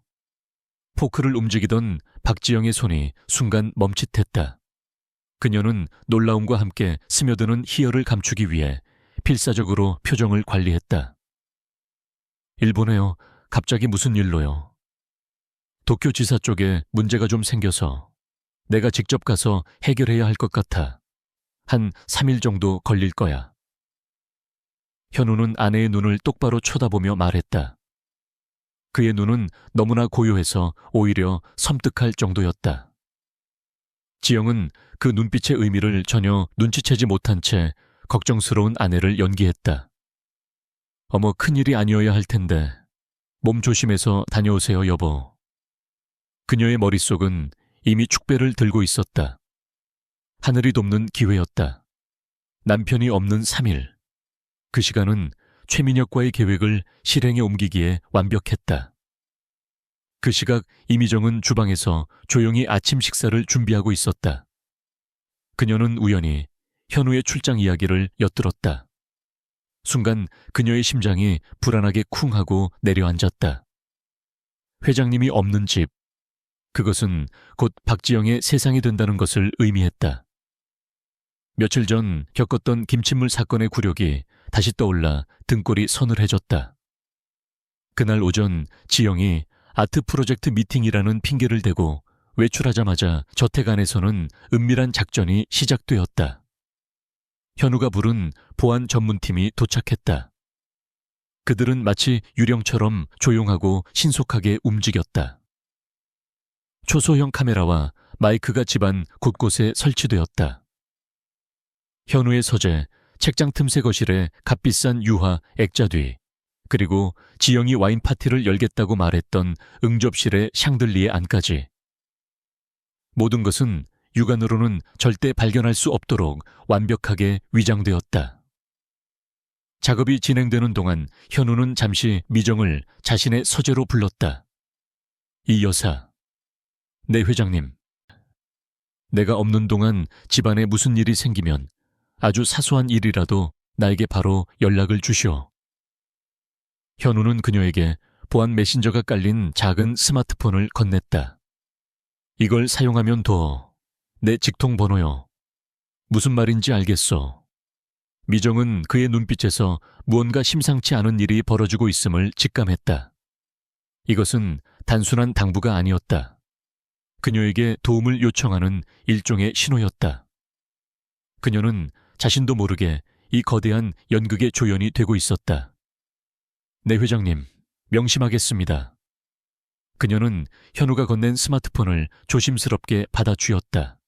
포크를 움직이던 박지영의 손이 순간 멈칫했다. 그녀는 놀라움과 함께 스며드는 희열을 감추기 위해 필사적으로 표정을 관리했다. 일본에요. 갑자기 무슨 일로요? 도쿄지사 쪽에 문제가 좀 생겨서 내가 직접 가서 해결해야 할 것 같아. 한 3일 정도 걸릴 거야. 현우는 아내의 눈을 똑바로 쳐다보며 말했다. 그의 눈은 너무나 고요해서 오히려 섬뜩할 정도였다. 지영은 그 눈빛의 의미를 전혀 눈치채지 못한 채 걱정스러운 아내를 연기했다. 어머, 큰일이 아니어야 할 텐데. 몸 조심해서 다녀오세요, 여보. 그녀의 머릿속은 이미 축배를 들고 있었다. 하늘이 돕는 기회였다. 남편이 없는 3일. 그 시간은 최민혁과의 계획을 실행에 옮기기에 완벽했다. 그 시각 이미정은 주방에서 조용히 아침 식사를 준비하고 있었다. 그녀는 우연히 현우의 출장 이야기를 엿들었다. 순간 그녀의 심장이 불안하게 쿵 하고 내려앉았다. 회장님이 없는 집. 그것은 곧 박지영의 세상이 된다는 것을 의미했다. 며칠 전 겪었던 김칫물 사건의 굴욕이 다시 떠올라 등골이 서늘해졌다. 그날 오전 지영이 아트 프로젝트 미팅이라는 핑계를 대고 외출하자마자 저택 안에서는 은밀한 작전이 시작되었다. 현우가 부른 보안 전문팀이 도착했다. 그들은 마치 유령처럼 조용하고 신속하게 움직였다. 초소형 카메라와 마이크가 집안 곳곳에 설치되었다. 현우의 서재, 책장 틈새 거실에 값비싼 유화, 액자 뒤, 그리고 지영이 와인 파티를 열겠다고 말했던 응접실의 샹들리에 안까지. 모든 것은 육안으로는 절대 발견할 수 없도록 완벽하게 위장되었다. 작업이 진행되는 동안 현우는 잠시 미정을 자신의 서재로 불렀다. 이 여사, 네 회장님. 내가 없는 동안 집안에 무슨 일이 생기면 아주 사소한 일이라도 나에게 바로 연락을 주시오. 현우는 그녀에게 보안 메신저가 깔린 작은 스마트폰을 건넸다. 이걸 사용하면 둬. 내 직통 번호요. 무슨 말인지 알겠어. 미정은 그의 눈빛에서 무언가 심상치 않은 일이 벌어지고 있음을 직감했다. 이것은 단순한 당부가 아니었다. 그녀에게 도움을 요청하는 일종의 신호였다. 그녀는 자신도 모르게 이 거대한 연극의 조연이 되고 있었다. 네 회장님, 명심하겠습니다. 그녀는 현우가 건넨 스마트폰을 조심스럽게 받아 쥐었다.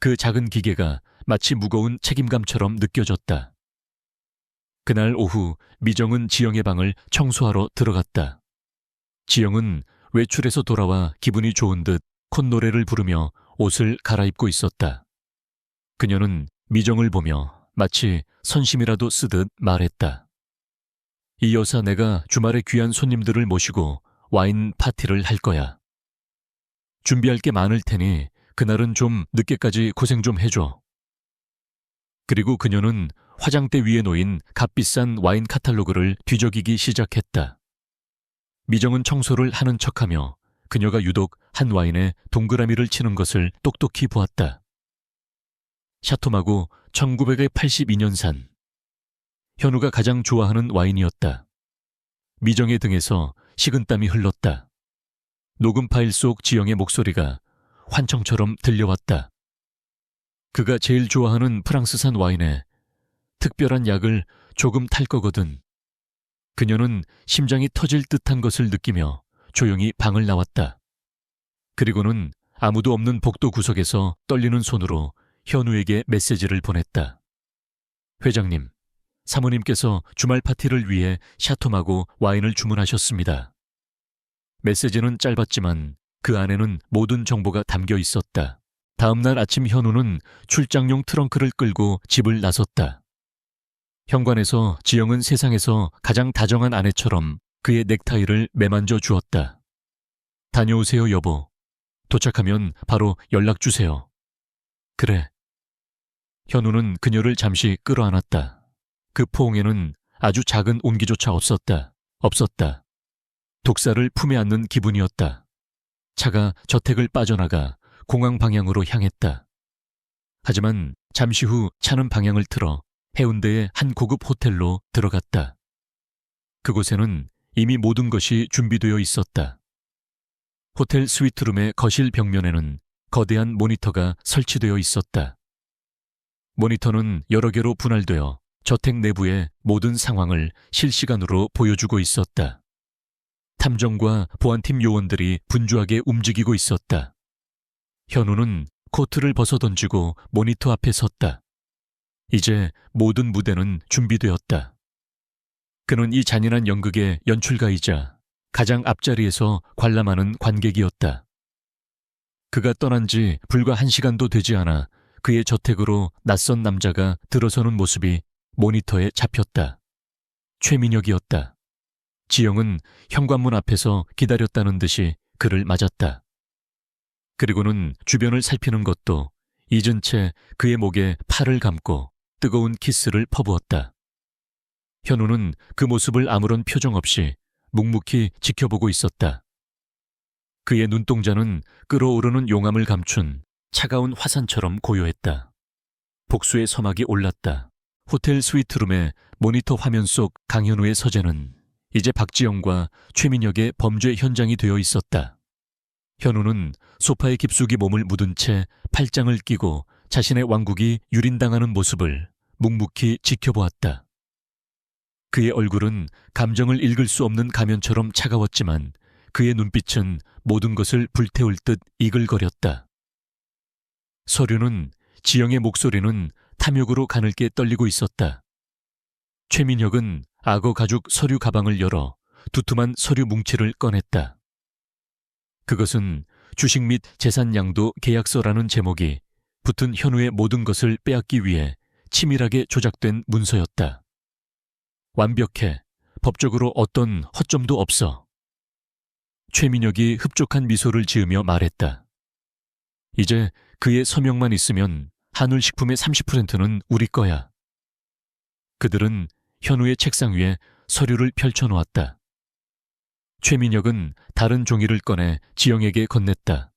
그 작은 기계가 마치 무거운 책임감처럼 느껴졌다. 그날 오후 미정은 지영의 방을 청소하러 들어갔다. 지영은 외출해서 돌아와 기분이 좋은 듯 콧노래를 부르며 옷을 갈아입고 있었다. 그녀는 미정을 보며 마치 선심이라도 쓰듯 말했다. 이 여사, 내가 주말에 귀한 손님들을 모시고 와인 파티를 할 거야. 준비할 게 많을 테니 그날은 좀 늦게까지 고생 좀 해줘. 그리고 그녀는 화장대 위에 놓인 값비싼 와인 카탈로그를 뒤적이기 시작했다. 미정은 청소를 하는 척하며 그녀가 유독 한 와인에 동그라미를 치는 것을 똑똑히 보았다. 샤토마고 1982년산. 현우가 가장 좋아하는 와인이었다. 미정의 등에서 식은땀이 흘렀다. 녹음 파일 속 지영의 목소리가 환청처럼 들려왔다. 그가 제일 좋아하는 프랑스산 와인에 특별한 약을 조금 탈 거거든. 그녀는 심장이 터질 듯한 것을 느끼며 조용히 방을 나왔다. 그리고는 아무도 없는 복도 구석에서 떨리는 손으로 현우에게 메시지를 보냈다. 회장님, 사모님께서 주말 파티를 위해 샤토마고 와인을 주문하셨습니다. 메시지는 짧았지만 그 안에는 모든 정보가 담겨 있었다. 다음 날 아침 현우는 출장용 트렁크를 끌고 집을 나섰다. 현관에서 지영은 세상에서 가장 다정한 아내처럼 그의 넥타이를 매만져 주었다. 다녀오세요, 여보. 도착하면 바로 연락 주세요. 그래. 현우는 그녀를 잠시 끌어안았다. 그 포옹에는 아주 작은 온기조차 없었다. 독사를 품에 안는 기분이었다. 차가 저택을 빠져나가 공항 방향으로 향했다. 하지만 잠시 후 차는 방향을 틀어 해운대의 한 고급 호텔로 들어갔다. 그곳에는 이미 모든 것이 준비되어 있었다. 호텔 스위트룸의 거실 벽면에는 거대한 모니터가 설치되어 있었다. 모니터는 여러 개로 분할되어 저택 내부의 모든 상황을 실시간으로 보여주고 있었다. 탐정과 보안팀 요원들이 분주하게 움직이고 있었다. 현우는 코트를 벗어던지고 모니터 앞에 섰다. 이제 모든 무대는 준비되었다. 그는 이 잔인한 연극의 연출가이자 가장 앞자리에서 관람하는 관객이었다. 그가 떠난 지 불과 1시간도 되지 않아 그의 저택으로 낯선 남자가 들어서는 모습이 모니터에 잡혔다. 최민혁이었다. 지영은 현관문 앞에서 기다렸다는 듯이 그를 맞았다. 그리고는 주변을 살피는 것도 잊은 채 그의 목에 팔을 감고 뜨거운 키스를 퍼부었다. 현우는 그 모습을 아무런 표정 없이 묵묵히 지켜보고 있었다. 그의 눈동자는 끓어오르는 용암을 감춘 차가운 화산처럼 고요했다. 복수의 서막이 올랐다. 호텔 스위트룸의 모니터 화면 속 강현우의 서재는 이제 박지영과 최민혁의 범죄 현장이 되어 있었다. 현우는 소파에 깊숙이 몸을 묻은 채 팔짱을 끼고 자신의 왕국이 유린당하는 모습을 묵묵히 지켜보았다. 그의 얼굴은 감정을 읽을 수 없는 가면처럼 차가웠지만 그의 눈빛은 모든 것을 불태울 듯 이글거렸다. 서류는 지영의 목소리는 탐욕으로 가늘게 떨리고 있었다. 최민혁은 악어 가죽 서류 가방을 열어 두툼한 서류 뭉치를 꺼냈다. 그것은 주식 및 재산 양도 계약서라는 제목이 붙은 현우의 모든 것을 빼앗기 위해 치밀하게 조작된 문서였다. 완벽해. 법적으로 어떤 허점도 없어. 최민혁이 흡족한 미소를 지으며 말했다. 이제 그의 서명만 있으면 한울식품의 30%는 우리 거야. 그들은 현우의 책상 위에 서류를 펼쳐놓았다. 최민혁은 다른 종이를 꺼내 지영에게 건넸다.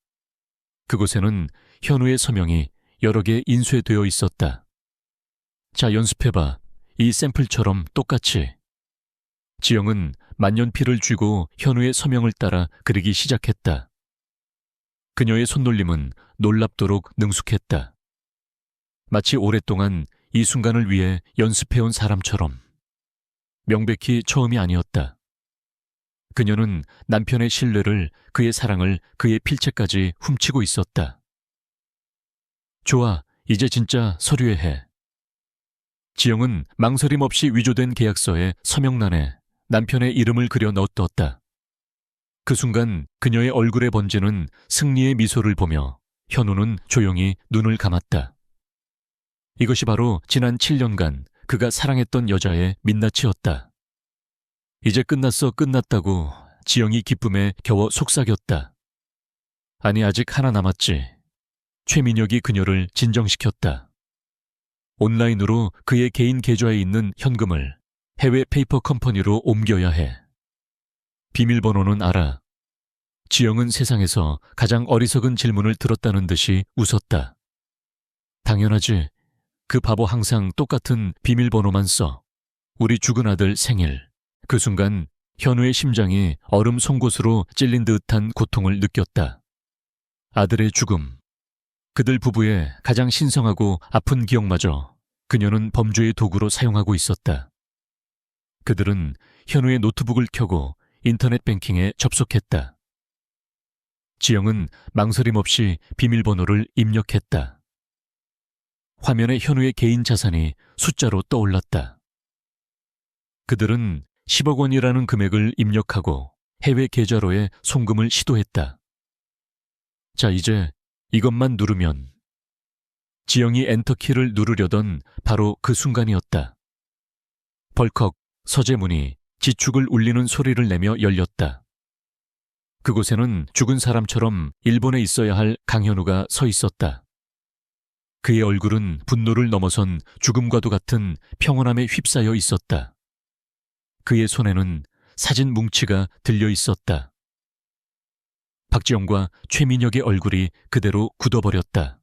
그곳에는 현우의 서명이 여러 개 인쇄되어 있었다. 자, 연습해봐. 이 샘플처럼 똑같이. 지영은 만년필을 쥐고 현우의 서명을 따라 그리기 시작했다. 그녀의 손놀림은 놀랍도록 능숙했다. 마치 오랫동안 이 순간을 위해 연습해온 사람처럼. 명백히 처음이 아니었다. 그녀는 남편의 신뢰를, 그의 사랑을, 그의 필체까지 훔치고 있었다. 좋아, 이제 진짜 서류에 해. 지영은 망설임 없이 위조된 계약서에 서명란에 남편의 이름을 그려 넣었다. 그 순간 그녀의 얼굴에 번지는 승리의 미소를 보며 현우는 조용히 눈을 감았다. 이것이 바로 지난 7년간 그가 사랑했던 여자의 민낯이었다. 이제 끝났다고 지영이 기쁨에 겨워 속삭였다. 아니, 아직 하나 남았지. 최민혁이 그녀를 진정시켰다. 온라인으로 그의 개인 계좌에 있는 현금을 해외 페이퍼 컴퍼니로 옮겨야 해. 비밀번호는 알아. 지영은 세상에서 가장 어리석은 질문을 들었다는 듯이 웃었다. 당연하지. 그 바보 항상 똑같은 비밀번호만 써. 우리 죽은 아들 생일. 그 순간 현우의 심장이 얼음 송곳으로 찔린 듯한 고통을 느꼈다. 아들의 죽음. 그들 부부의 가장 신성하고 아픈 기억마저 그녀는 범죄의 도구로 사용하고 있었다. 그들은 현우의 노트북을 켜고 인터넷 뱅킹에 접속했다. 지영은 망설임 없이 비밀번호를 입력했다. 화면에 현우의 개인 자산이 숫자로 떠올랐다. 그들은 10억 원이라는 금액을 입력하고 해외 계좌로의 송금을 시도했다. 자, 이제 이것만 누르면. 지영이 엔터키를 누르려던 바로 그 순간이었다. 벌컥 서재 문이 지축을 울리는 소리를 내며 열렸다. 그곳에는 죽은 사람처럼 일본에 있어야 할 강현우가 서 있었다. 그의 얼굴은 분노를 넘어선 죽음과도 같은 평온함에 휩싸여 있었다. 그의 손에는 사진 뭉치가 들려 있었다. 박지영과 최민혁의 얼굴이 그대로 굳어버렸다.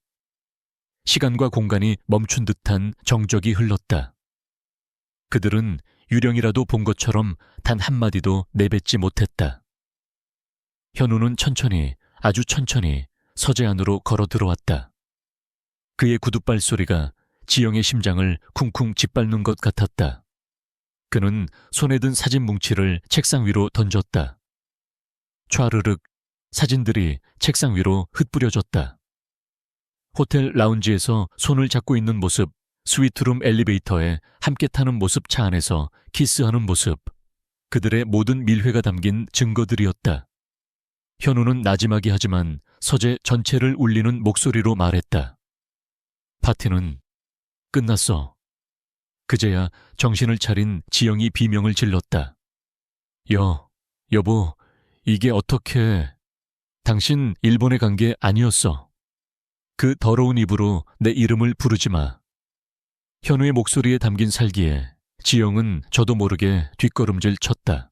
시간과 공간이 멈춘 듯한 정적이 흘렀다. 그들은 유령이라도 본 것처럼 단 한마디도 내뱉지 못했다. 현우는 천천히, 아주 천천히 서재 안으로 걸어 들어왔다. 그의 구둣발 소리가 지영의 심장을 쿵쿵 짓밟는 것 같았다. 그는 손에 든 사진 뭉치를 책상 위로 던졌다. 촤르륵 사진들이 책상 위로 흩뿌려졌다. 호텔 라운지에서 손을 잡고 있는 모습, 스위트룸 엘리베이터에 함께 타는 모습, 차 안에서 키스하는 모습, 그들의 모든 밀회가 담긴 증거들이었다. 현우는 나지막이 하지만 서재 전체를 울리는 목소리로 말했다. 파티는 끝났어. 그제야 정신을 차린 지영이 비명을 질렀다. 여보, 이게 어떻게... 당신 일본에 간 게 아니었어. 그 더러운 입으로 내 이름을 부르지 마. 현우의 목소리에 담긴 살기에 지영은 저도 모르게 뒷걸음질 쳤다.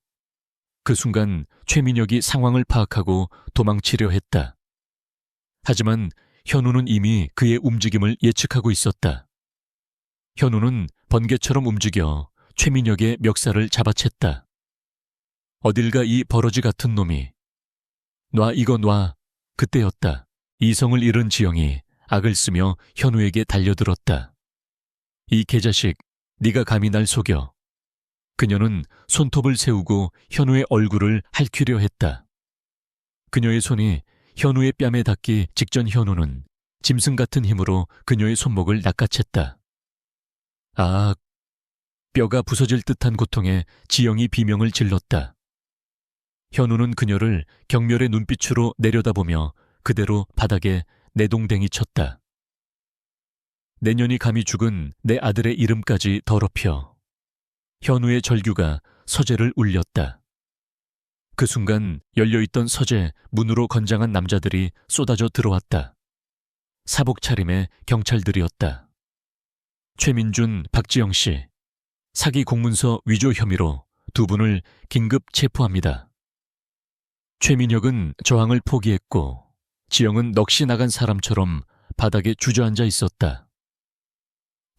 그 순간 최민혁이 상황을 파악하고 도망치려 했다. 하지만 현우는 이미 그의 움직임을 예측하고 있었다. 현우는 번개처럼 움직여 최민혁의 멱살을 잡아챘다. 어딜 가 이 버러지 같은 놈이. 놔, 이거 놔. 그때였다. 이성을 잃은 지영이 악을 쓰며 현우에게 달려들었다. 이 개자식, 네가 감히 날 속여. 그녀는 손톱을 세우고 현우의 얼굴을 핥히려 했다. 그녀의 손이 현우의 뺨에 닿기 직전 현우는 짐승 같은 힘으로 그녀의 손목을 낚아챘다. 아, 뼈가 부서질 듯한 고통에 지영이 비명을 질렀다. 현우는 그녀를 경멸의 눈빛으로 내려다보며 그대로 바닥에 내동댕이 쳤다. 내년이 감히 죽은 내 아들의 이름까지 더럽혀. 현우의 절규가 서재를 울렸다. 그 순간 열려있던 서재 문으로 건장한 남자들이 쏟아져 들어왔다. 사복 차림의 경찰들이었다. 최민준, 박지영 씨, 사기 공문서 위조 혐의로 두 분을 긴급 체포합니다. 최민혁은 저항을 포기했고 지영은 넋이 나간 사람처럼 바닥에 주저앉아 있었다.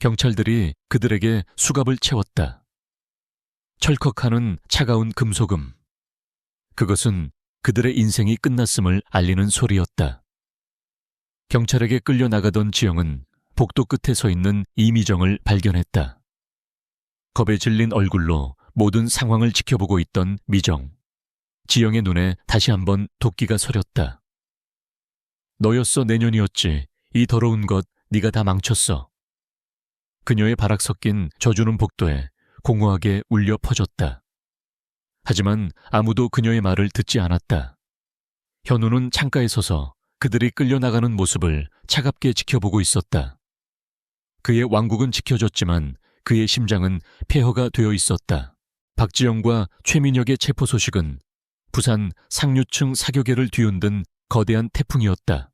경찰들이 그들에게 수갑을 채웠다. 철컥하는 차가운 금속음. 그것은 그들의 인생이 끝났음을 알리는 소리였다. 경찰에게 끌려 나가던 지영은 복도 끝에 서 있는 이미정을 발견했다. 겁에 질린 얼굴로 모든 상황을 지켜보고 있던 미정. 지영의 눈에 다시 한번 도끼가 서렸다. 너였어, 내년이었지. 이 더러운 것 네가 다 망쳤어. 그녀의 바락 섞인 져주는 복도에 공허하게 울려 퍼졌다. 하지만 아무도 그녀의 말을 듣지 않았다. 현우는 창가에 서서 그들이 끌려나가는 모습을 차갑게 지켜보고 있었다. 그의 왕국은 지켜졌지만 그의 심장은 폐허가 되어 있었다. 박지영과 최민혁의 체포 소식은 부산 상류층 사교계를 뒤흔든 거대한 태풍이었다.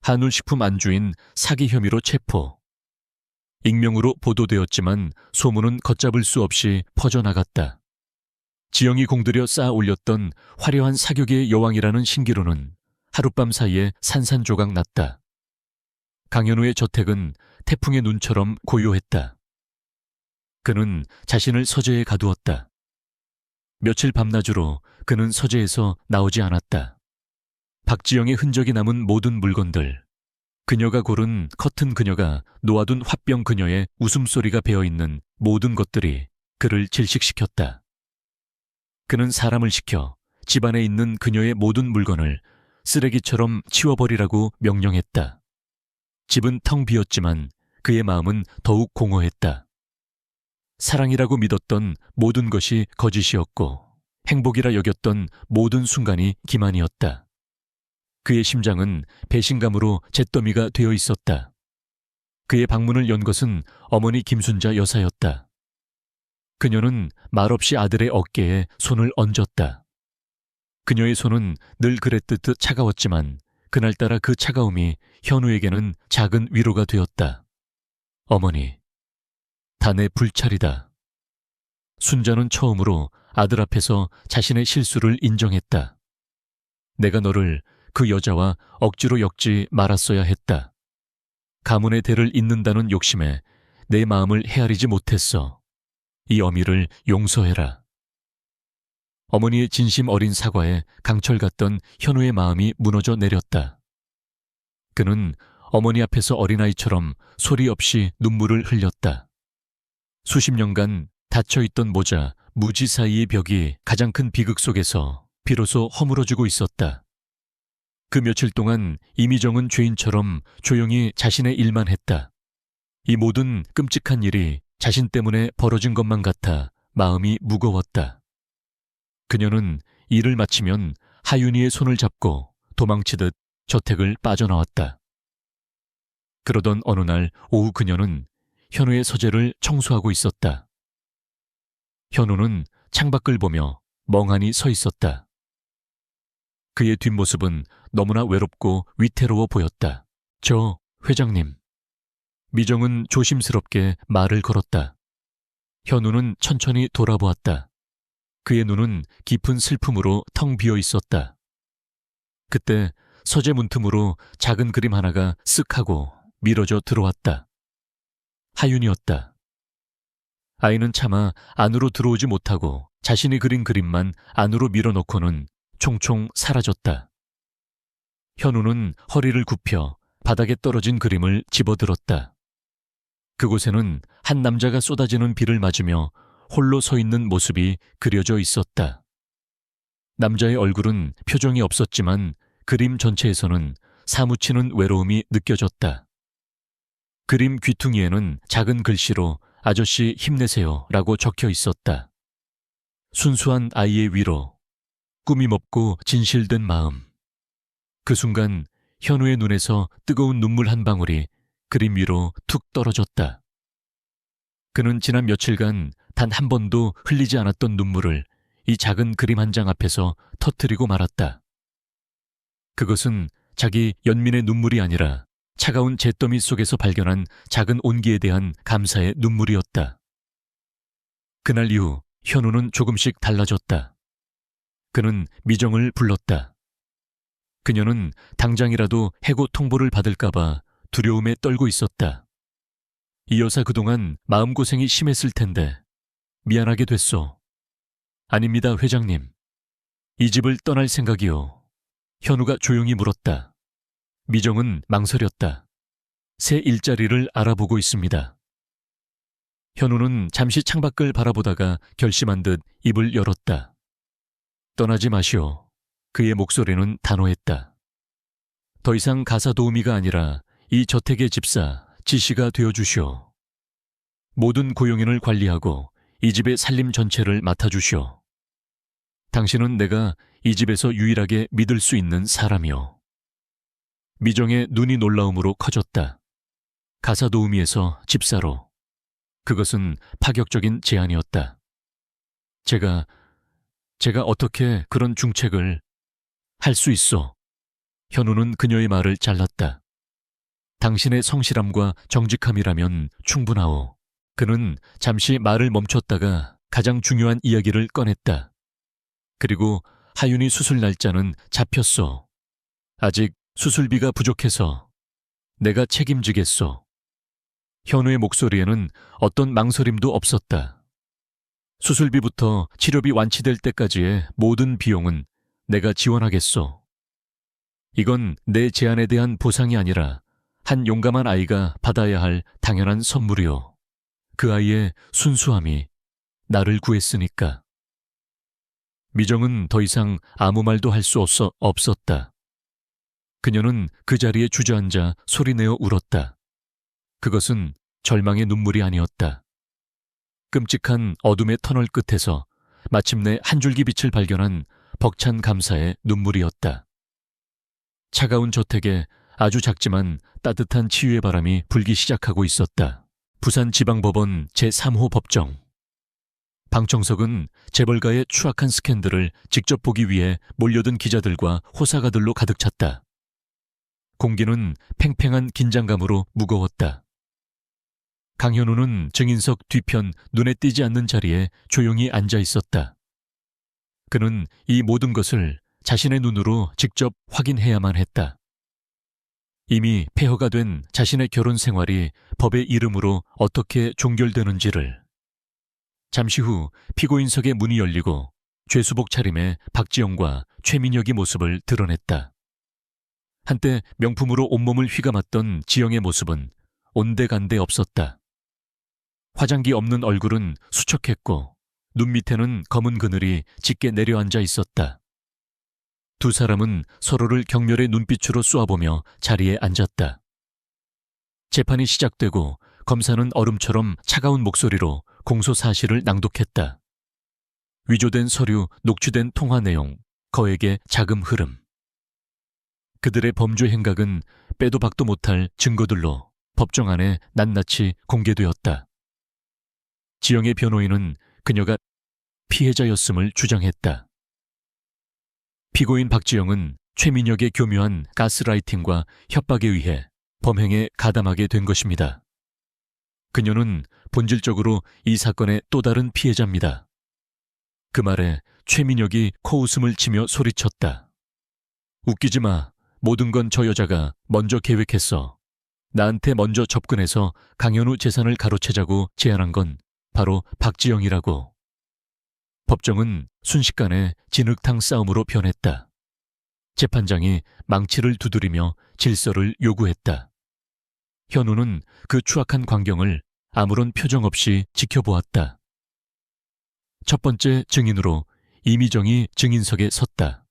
한울식품 안주인 사기 혐의로 체포. 익명으로 보도되었지만 소문은 걷잡을 수 없이 퍼져나갔다. 지영이 공들여 쌓아 올렸던 화려한 사교계의 여왕이라는 신기루는 하룻밤 사이에 산산조각 났다. 강현우의 저택은 태풍의 눈처럼 고요했다. 그는 자신을 서재에 가두었다. 며칠 밤낮으로 그는 서재에서 나오지 않았다. 박지영의 흔적이 남은 모든 물건들, 그녀가 고른 커튼, 그녀가 놓아둔 화병, 그녀의 웃음소리가 배어있는 모든 것들이 그를 질식시켰다. 그는 사람을 시켜 집안에 있는 그녀의 모든 물건을 쓰레기처럼 치워버리라고 명령했다. 집은 텅 비었지만 그의 마음은 더욱 공허했다. 사랑이라고 믿었던 모든 것이 거짓이었고 행복이라 여겼던 모든 순간이 기만이었다. 그의 심장은 배신감으로 잿더미가 되어 있었다. 그의 방문을 연 것은 어머니 김순자 여사였다. 그녀는 말없이 아들의 어깨에 손을 얹었다. 그녀의 손은 늘 그랬듯 차가웠지만 그날따라 그 차가움이 현우에게는 작은 위로가 되었다. 어머니, 다 내 불찰이다. 순자는 처음으로 아들 앞에서 자신의 실수를 인정했다. 내가 너를 그 여자와 억지로 엮지 말았어야 했다. 가문의 대를 잇는다는 욕심에 내 마음을 헤아리지 못했어. 이 어미를 용서해라. 어머니의 진심 어린 사과에 강철 같던 현우의 마음이 무너져 내렸다. 그는 어머니 앞에서 어린아이처럼 소리 없이 눈물을 흘렸다. 수십 년간 닫혀있던 모자, 무지 사이의 벽이 가장 큰 비극 속에서 비로소 허물어지고 있었다. 그 며칠 동안 이미정은 죄인처럼 조용히 자신의 일만 했다. 이 모든 끔찍한 일이 자신 때문에 벌어진 것만 같아 마음이 무거웠다. 그녀는 일을 마치면 하윤이의 손을 잡고 도망치듯 저택을 빠져나왔다. 그러던 어느 날 오후 그녀는 현우의 서재를 청소하고 있었다. 현우는 창밖을 보며 멍하니 서 있었다. 그의 뒷모습은 너무나 외롭고 위태로워 보였다. 저 회장님. 미정은 조심스럽게 말을 걸었다. 현우는 천천히 돌아보았다. 그의 눈은 깊은 슬픔으로 텅 비어 있었다. 그때 서재 문틈으로 작은 그림 하나가 쓱 하고 밀어져 들어왔다. 하윤이었다. 아이는 차마 안으로 들어오지 못하고 자신이 그린 그림만 안으로 밀어넣고는 총총 사라졌다. 현우는 허리를 굽혀 바닥에 떨어진 그림을 집어들었다. 그곳에는 한 남자가 쏟아지는 비를 맞으며 홀로 서 있는 모습이 그려져 있었다. 남자의 얼굴은 표정이 없었지만 그림 전체에서는 사무치는 외로움이 느껴졌다. 그림 귀퉁이에는 작은 글씨로 아저씨 힘내세요 라고 적혀 있었다. 순수한 아이의 위로, 꾸밈 없고 진실된 마음. 그 순간 현우의 눈에서 뜨거운 눈물 한 방울이 그림 위로 툭 떨어졌다. 그는 지난 며칠간 단 한 번도 흘리지 않았던 눈물을 이 작은 그림 한 장 앞에서 터뜨리고 말았다. 그것은 자기 연민의 눈물이 아니라 차가운 잿더미 속에서 발견한 작은 온기에 대한 감사의 눈물이었다. 그날 이후 현우는 조금씩 달라졌다. 그는 미정을 불렀다. 그녀는 당장이라도 해고 통보를 받을까봐 두려움에 떨고 있었다. 이 여사 그동안 마음고생이 심했을 텐데 미안하게 됐소. 아닙니다, 회장님. 이 집을 떠날 생각이요. 현우가 조용히 물었다. 미정은 망설였다. 새 일자리를 알아보고 있습니다. 현우는 잠시 창밖을 바라보다가 결심한 듯 입을 열었다. 떠나지 마시오. 그의 목소리는 단호했다. 더 이상 가사 도우미가 아니라 이 저택의 집사 지시가 되어주시오. 모든 고용인을 관리하고 이 집의 살림 전체를 맡아주시오. 당신은 내가 이 집에서 유일하게 믿을 수 있는 사람이오. 미정의 눈이 놀라움으로 커졌다. 가사 도우미에서 집사로. 그것은 파격적인 제안이었다. 제가 어떻게 그런 중책을 할 수 있어? 현우는 그녀의 말을 잘랐다. 당신의 성실함과 정직함이라면 충분하오. 그는 잠시 말을 멈췄다가 가장 중요한 이야기를 꺼냈다. 그리고 하윤이 수술 날짜는 잡혔소. 아직 수술비가 부족해서 내가 책임지겠소. 현우의 목소리에는 어떤 망설임도 없었다. 수술비부터 치료비 완치될 때까지의 모든 비용은 내가 지원하겠소. 이건 내 제안에 대한 보상이 아니라 한 용감한 아이가 받아야 할 당연한 선물이오. 그 아이의 순수함이 나를 구했으니까. 미정은 더 이상 아무 말도 할 수 없었다. 그녀는 그 자리에 주저앉아 소리내어 울었다. 그것은 절망의 눈물이 아니었다. 끔찍한 어둠의 터널 끝에서 마침내 한 줄기 빛을 발견한 벅찬 감사의 눈물이었다. 차가운 저택에 아주 작지만 따뜻한 치유의 바람이 불기 시작하고 있었다. 부산지방법원 제3호 법정. 방청석은 재벌가의 추악한 스캔들을 직접 보기 위해 몰려든 기자들과 호사가들로 가득 찼다. 공기는 팽팽한 긴장감으로 무거웠다. 강현우는 증인석 뒤편 눈에 띄지 않는 자리에 조용히 앉아 있었다. 그는 이 모든 것을 자신의 눈으로 직접 확인해야만 했다. 이미 폐허가 된 자신의 결혼 생활이 법의 이름으로 어떻게 종결되는지를. 잠시 후 피고인석의 문이 열리고 죄수복 차림의 박지영과 최민혁의 모습을 드러냈다. 한때 명품으로 온몸을 휘감았던 지영의 모습은 온데간데 없었다. 화장기 없는 얼굴은 수척했고 눈 밑에는 검은 그늘이 짙게 내려앉아 있었다. 두 사람은 서로를 경멸의 눈빛으로 쏘아보며 자리에 앉았다. 재판이 시작되고 검사는 얼음처럼 차가운 목소리로 공소 사실을 낭독했다. 위조된 서류, 녹취된 통화 내용, 거액의 자금 흐름. 그들의 범죄 행각은 빼도 박도 못할 증거들로 법정 안에 낱낱이 공개되었다. 지영의 변호인은 그녀가 피해자였음을 주장했다. 피고인 박지영은 최민혁의 교묘한 가스라이팅과 협박에 의해 범행에 가담하게 된 것입니다. 그녀는 본질적으로 이 사건의 또 다른 피해자입니다. 그 말에 최민혁이 코웃음을 치며 소리쳤다. 웃기지 마. 모든 건 저 여자가 먼저 계획했어. 나한테 먼저 접근해서 강현우 재산을 가로채자고 제안한 건 바로 박지영이라고. 법정은 순식간에 진흙탕 싸움으로 변했다. 재판장이 망치를 두드리며 질서를 요구했다. 현우는 그 추악한 광경을 아무런 표정 없이 지켜보았다. 첫 번째 증인으로 이미정이 증인석에 섰다.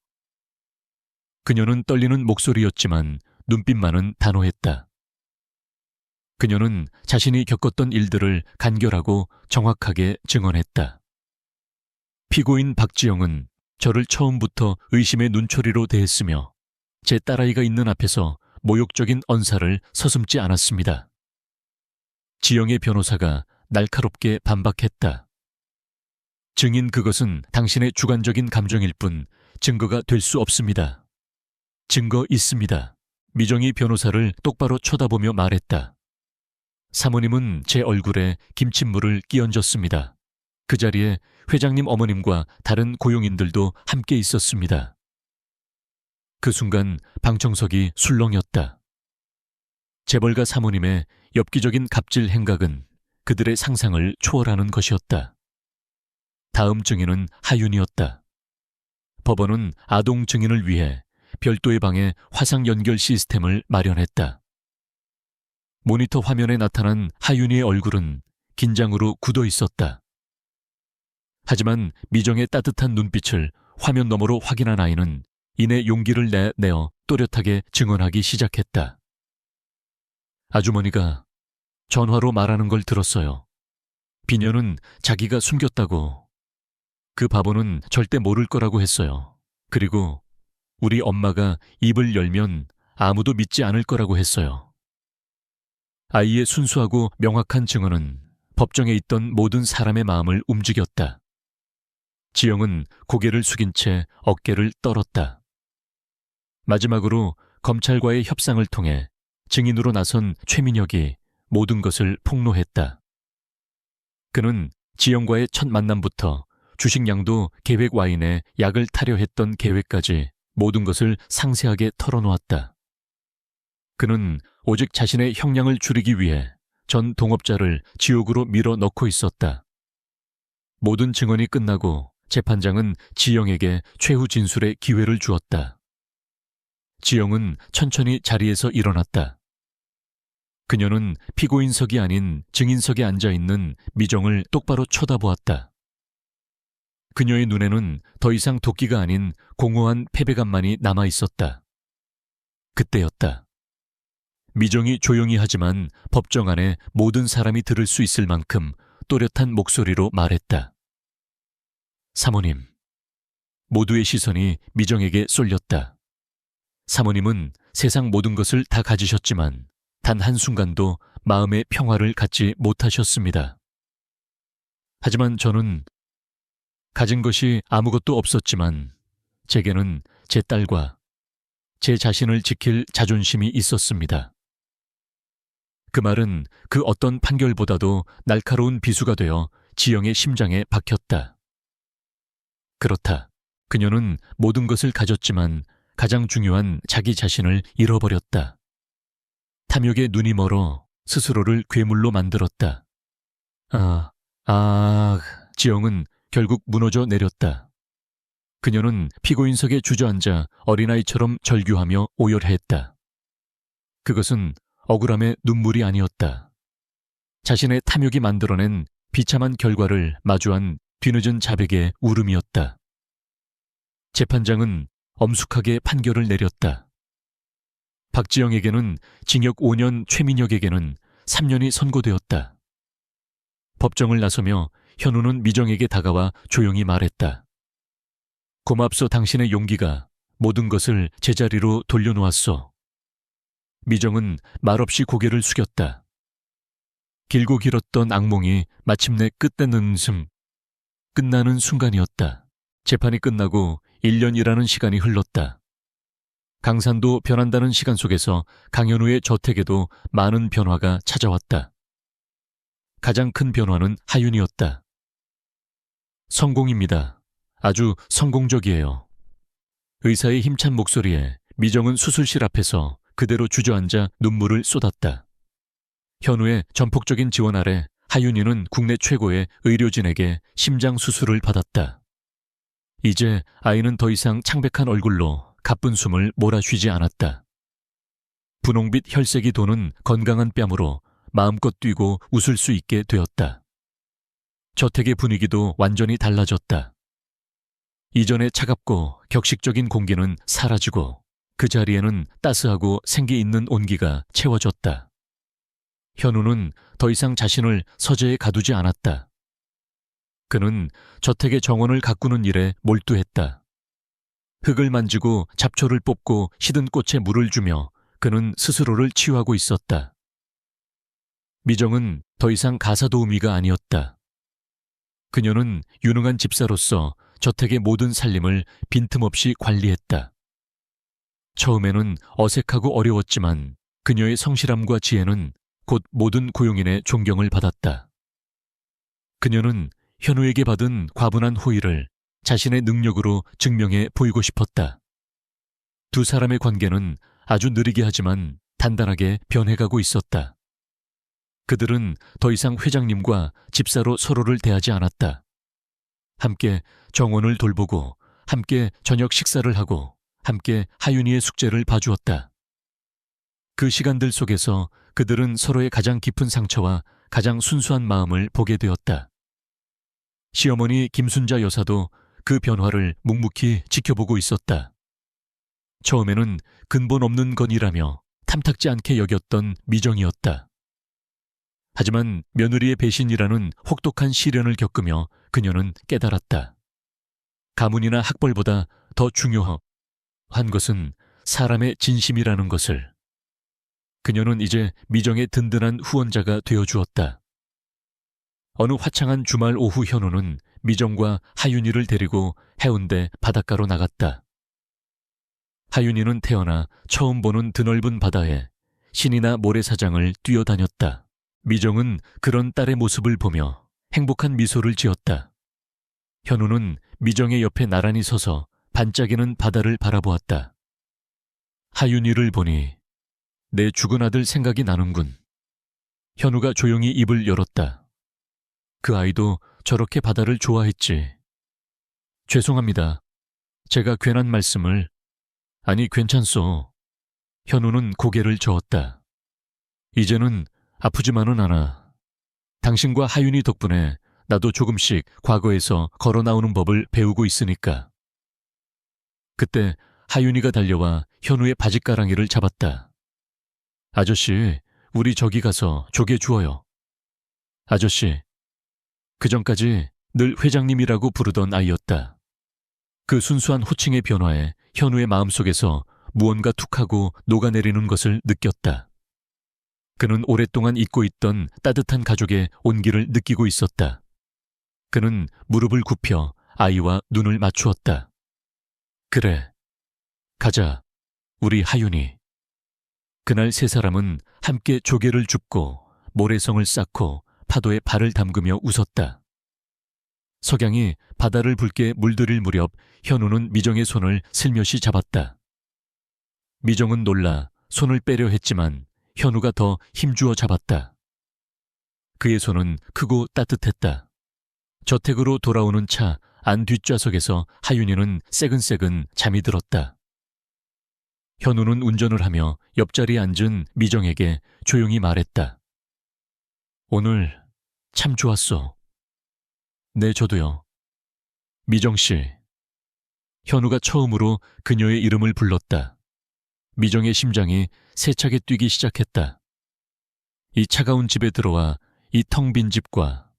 그녀는 떨리는 목소리였지만 눈빛만은 단호했다. 그녀는 자신이 겪었던 일들을 간결하고 정확하게 증언했다. 피고인 박지영은 저를 처음부터 의심의 눈초리로 대했으며 제 딸아이가 있는 앞에서 모욕적인 언사를 서슴지 않았습니다. 지영의 변호사가 날카롭게 반박했다. 증인 그것은 당신의 주관적인 감정일 뿐 증거가 될 수 없습니다. 증거 있습니다. 미정이 변호사를 똑바로 쳐다보며 말했다. 사모님은 제 얼굴에 김칫물을 끼얹었습니다. 그 자리에 회장님 어머님과 다른 고용인들도 함께 있었습니다. 그 순간 방청석이 술렁였다. 재벌가 사모님의 엽기적인 갑질 행각은 그들의 상상을 초월하는 것이었다. 다음 증인은 하윤이었다. 법원은 아동 증인을 위해 별도의 방에 화상 연결 시스템을 마련했다. 모니터 화면에 나타난 하윤이의 얼굴은 긴장으로 굳어 있었다. 하지만 미정의 따뜻한 눈빛을 화면 너머로 확인한 아이는 이내 용기를 내어 또렷하게 증언하기 시작했다. 아주머니가 전화로 말하는 걸 들었어요. 비녀는 자기가 숨겼다고. 그 바보는 절대 모를 거라고 했어요. 그리고 우리 엄마가 입을 열면 아무도 믿지 않을 거라고 했어요. 아이의 순수하고 명확한 증언은 법정에 있던 모든 사람의 마음을 움직였다. 지영은 고개를 숙인 채 어깨를 떨었다. 마지막으로 검찰과의 협상을 통해 증인으로 나선 최민혁이 모든 것을 폭로했다. 그는 지영과의 첫 만남부터 주식량도 계획 와인에 약을 타려 했던 계획까지 모든 것을 상세하게 털어놓았다. 그는 오직 자신의 형량을 줄이기 위해 전 동업자를 지옥으로 밀어 넣고 있었다. 모든 증언이 끝나고 재판장은 지영에게 최후 진술의 기회를 주었다. 지영은 천천히 자리에서 일어났다. 그녀는 피고인석이 아닌 증인석에 앉아있는 미정을 똑바로 쳐다보았다. 그녀의 눈에는 더 이상 도끼가 아닌 공허한 패배감만이 남아있었다. 그때였다. 미정이 조용히 하지만 법정 안에 모든 사람이 들을 수 있을 만큼 또렷한 목소리로 말했다. 사모님. 모두의 시선이 미정에게 쏠렸다. 사모님은 세상 모든 것을 다 가지셨지만 단 한순간도 마음의 평화를 갖지 못하셨습니다. 하지만 저는 가진 것이 아무것도 없었지만 제게는 제 딸과 제 자신을 지킬 자존심이 있었습니다. 그 말은 그 어떤 판결보다도 날카로운 비수가 되어 지영의 심장에 박혔다. 그렇다. 그녀는 모든 것을 가졌지만 가장 중요한 자기 자신을 잃어버렸다. 탐욕에 눈이 멀어 스스로를 괴물로 만들었다. 지영은 결국 무너져 내렸다. 그녀는 피고인석에 주저앉아 어린아이처럼 절규하며 오열했다. 그것은 억울함의 눈물이 아니었다. 자신의 탐욕이 만들어낸 비참한 결과를 마주한 뒤늦은 자백의 울음이었다. 재판장은 엄숙하게 판결을 내렸다. 박지영에게는 징역 5년, 최민혁에게는 3년이 선고되었다. 법정을 나서며 현우는 미정에게 다가와 조용히 말했다. 고맙소. 당신의 용기가 모든 것을 제자리로 돌려놓았소. 미정은 말없이 고개를 숙였다. 길고 길었던 악몽이 마침내 끝내는 끝나는 순간이었다. 재판이 끝나고 1년이라는 시간이 흘렀다. 강산도 변한다는 시간 속에서 강현우의 저택에도 많은 변화가 찾아왔다. 가장 큰 변화는 하윤이었다. 성공입니다. 아주 성공적이에요. 의사의 힘찬 목소리에 미정은 수술실 앞에서 그대로 주저앉아 눈물을 쏟았다. 현우의 전폭적인 지원 아래 하윤이는 국내 최고의 의료진에게 심장 수술을 받았다. 이제 아이는 더 이상 창백한 얼굴로 가쁜 숨을 몰아쉬지 않았다. 분홍빛 혈색이 도는 건강한 뺨으로 마음껏 뛰고 웃을 수 있게 되었다. 저택의 분위기도 완전히 달라졌다. 이전의 차갑고 격식적인 공기는 사라지고 그 자리에는 따스하고 생기 있는 온기가 채워졌다. 현우는 더 이상 자신을 서재에 가두지 않았다. 그는 저택의 정원을 가꾸는 일에 몰두했다. 흙을 만지고 잡초를 뽑고 시든 꽃에 물을 주며 그는 스스로를 치유하고 있었다. 미정은 더 이상 가사도우미가 아니었다. 그녀는 유능한 집사로서 저택의 모든 살림을 빈틈없이 관리했다. 처음에는 어색하고 어려웠지만 그녀의 성실함과 지혜는 곧 모든 고용인의 존경을 받았다. 그녀는 현우에게 받은 과분한 호의를 자신의 능력으로 증명해 보이고 싶었다. 두 사람의 관계는 아주 느리게 하지만 단단하게 변해가고 있었다. 그들은 더 이상 회장님과 집사로 서로를 대하지 않았다. 함께 정원을 돌보고 함께 저녁 식사를 하고 함께 하윤이의 숙제를 봐주었다. 그 시간들 속에서 그들은 서로의 가장 깊은 상처와 가장 순수한 마음을 보게 되었다. 시어머니 김순자 여사도 그 변화를 묵묵히 지켜보고 있었다. 처음에는 근본 없는 건이라며 탐탁지 않게 여겼던 미정이었다. 하지만 며느리의 배신이라는 혹독한 시련을 겪으며 그녀는 깨달았다. 가문이나 학벌보다 더 중요한 것은 사람의 진심이라는 것을. 그녀는 이제 미정의 든든한 후원자가 되어주었다. 어느 화창한 주말 오후 현우는 미정과 하윤이를 데리고 해운대 바닷가로 나갔다. 하윤이는 태어나 처음 보는 드넓은 바다에 신이나 모래사장을 뛰어다녔다. 미정은 그런 딸의 모습을 보며 행복한 미소를 지었다. 현우는 미정의 옆에 나란히 서서 반짝이는 바다를 바라보았다. 하윤이를 보니 내 죽은 아들 생각이 나는군. 현우가 조용히 입을 열었다. 그 아이도 저렇게 바다를 좋아했지. 죄송합니다. 제가 괜한 말씀을. 아니, 괜찮소. 현우는 고개를 저었다. 이제는 아프지만은 않아. 당신과 하윤이 덕분에 나도 조금씩 과거에서 걸어 나오는 법을 배우고 있으니까. 그때 하윤이가 달려와 현우의 바짓가랑이를 잡았다. 아저씨, 우리 저기 가서 조개 주워요. 아저씨. 그전까지 늘 회장님이라고 부르던 아이였다. 그 순수한 호칭의 변화에 현우의 마음속에서 무언가 툭하고 녹아내리는 것을 느꼈다. 그는 오랫동안 잊고 있던 따뜻한 가족의 온기를 느끼고 있었다. 그는 무릎을 굽혀 아이와 눈을 맞추었다. 그래, 가자, 우리 하윤이. 그날 세 사람은 함께 조개를 줍고 모래성을 쌓고 파도에 발을 담그며 웃었다. 석양이 바다를 붉게 물들일 무렵 현우는 미정의 손을 슬며시 잡았다. 미정은 놀라 손을 빼려 했지만 현우가 더 힘주어 잡았다. 그의 손은 크고 따뜻했다. 저택으로 돌아오는 차 안 뒷좌석에서 하윤이는 새근새근 잠이 들었다. 현우는 운전을 하며 옆자리에 앉은 미정에게 조용히 말했다. 오늘 참 좋았어. 네, 저도요. 미정 씨. 현우가 처음으로 그녀의 이름을 불렀다. 미정의 심장이 세차게 뛰기 시작했다. 이 차가운 집에 들어와 이 텅 빈 집과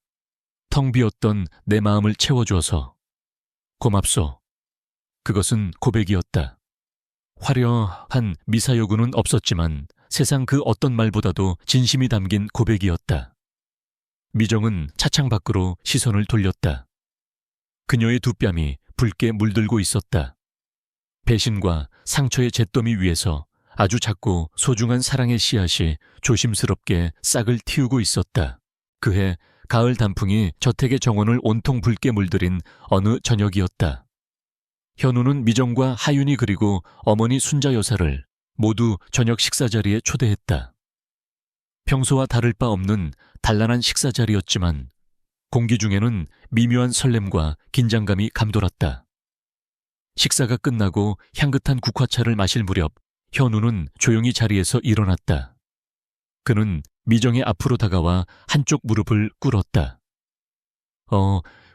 텅 비었던 내 마음을 채워줘서 고맙소. 그것은 고백이었다. 화려한 미사여구는 없었지만 세상 그 어떤 말보다도 진심이 담긴 고백이었다. 미정은 차창 밖으로 시선을 돌렸다. 그녀의 두 뺨이 붉게 물들고 있었다. 배신과 상처의 잿더미 위에서 아주 작고 소중한 사랑의 씨앗이 조심스럽게 싹을 틔우고 있었다. 그해 가을 단풍이 저택의 정원을 온통 붉게 물들인 어느 저녁이었다. 현우는 미정과 하윤이 그리고 어머니 순자 여사를 모두 저녁 식사 자리에 초대했다. 평소와 다를 바 없는 단란한 식사 자리였지만 공기 중에는 미묘한 설렘과 긴장감이 감돌았다. 식사가 끝나고 향긋한 국화차를 마실 무렵 현우는 조용히 자리에서 일어났다. 그는 미정의 앞으로 다가와 한쪽 무릎을 꿇었다.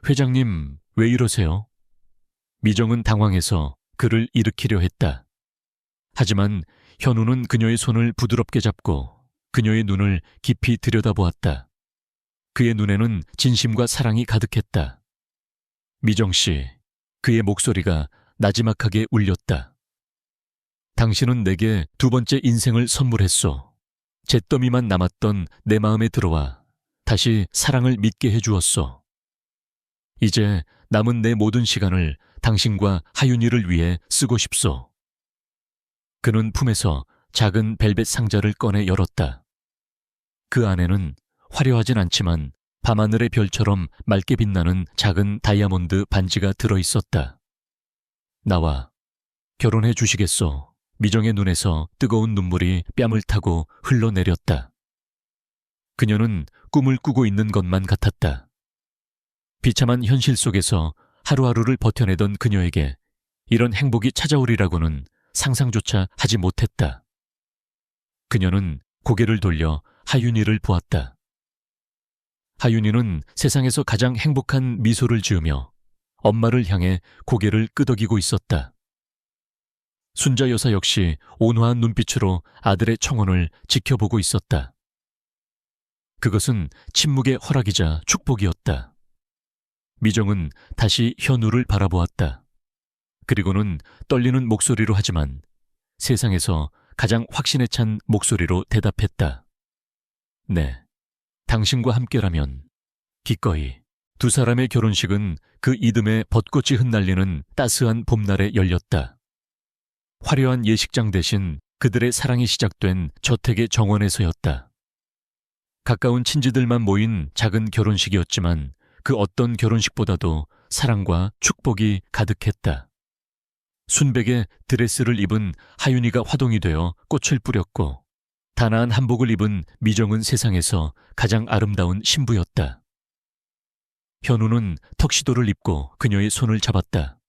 회장님, 왜 이러세요? 미정은 당황해서 그를 일으키려 했다. 하지만 현우는 그녀의 손을 부드럽게 잡고 그녀의 눈을 깊이 들여다보았다. 그의 눈에는 진심과 사랑이 가득했다. 미정 씨, 그의 목소리가 나지막하게 울렸다. 당신은 내게 두 번째 인생을 선물했소. 잿더미만 남았던 내 마음에 들어와 다시 사랑을 믿게 해주었소. 이제 남은 내 모든 시간을 당신과 하윤이를 위해 쓰고 싶소. 그는 품에서 작은 벨벳 상자를 꺼내 열었다. 그 안에는 화려하진 않지만 밤하늘의 별처럼 맑게 빛나는 작은 다이아몬드 반지가 들어있었다. 나와 결혼해 주시겠소. 미정의 눈에서 뜨거운 눈물이 뺨을 타고 흘러내렸다. 그녀는 꿈을 꾸고 있는 것만 같았다. 비참한 현실 속에서 하루하루를 버텨내던 그녀에게 이런 행복이 찾아오리라고는 상상조차 하지 못했다. 그녀는 고개를 돌려 하윤이를 보았다. 하윤이는 세상에서 가장 행복한 미소를 지으며 엄마를 향해 고개를 끄덕이고 있었다. 순자 여사 역시 온화한 눈빛으로 아들의 청혼을 지켜보고 있었다. 그것은 침묵의 허락이자 축복이었다. 미정은 다시 현우를 바라보았다. 그리고는 떨리는 목소리로 하지만 세상에서 가장 확신에 찬 목소리로 대답했다. 네, 당신과 함께라면 기꺼이. 두 사람의 결혼식은 그 이듬해 벚꽃이 흩날리는 따스한 봄날에 열렸다. 화려한 예식장 대신 그들의 사랑이 시작된 저택의 정원에서였다. 가까운 친지들만 모인 작은 결혼식이었지만 그 어떤 결혼식보다도 사랑과 축복이 가득했다. 순백의 드레스를 입은 하윤이가 화동이 되어 꽃을 뿌렸고 단아한 한복을 입은 미정은 세상에서 가장 아름다운 신부였다. 현우는 턱시도를 입고 그녀의 손을 잡았다.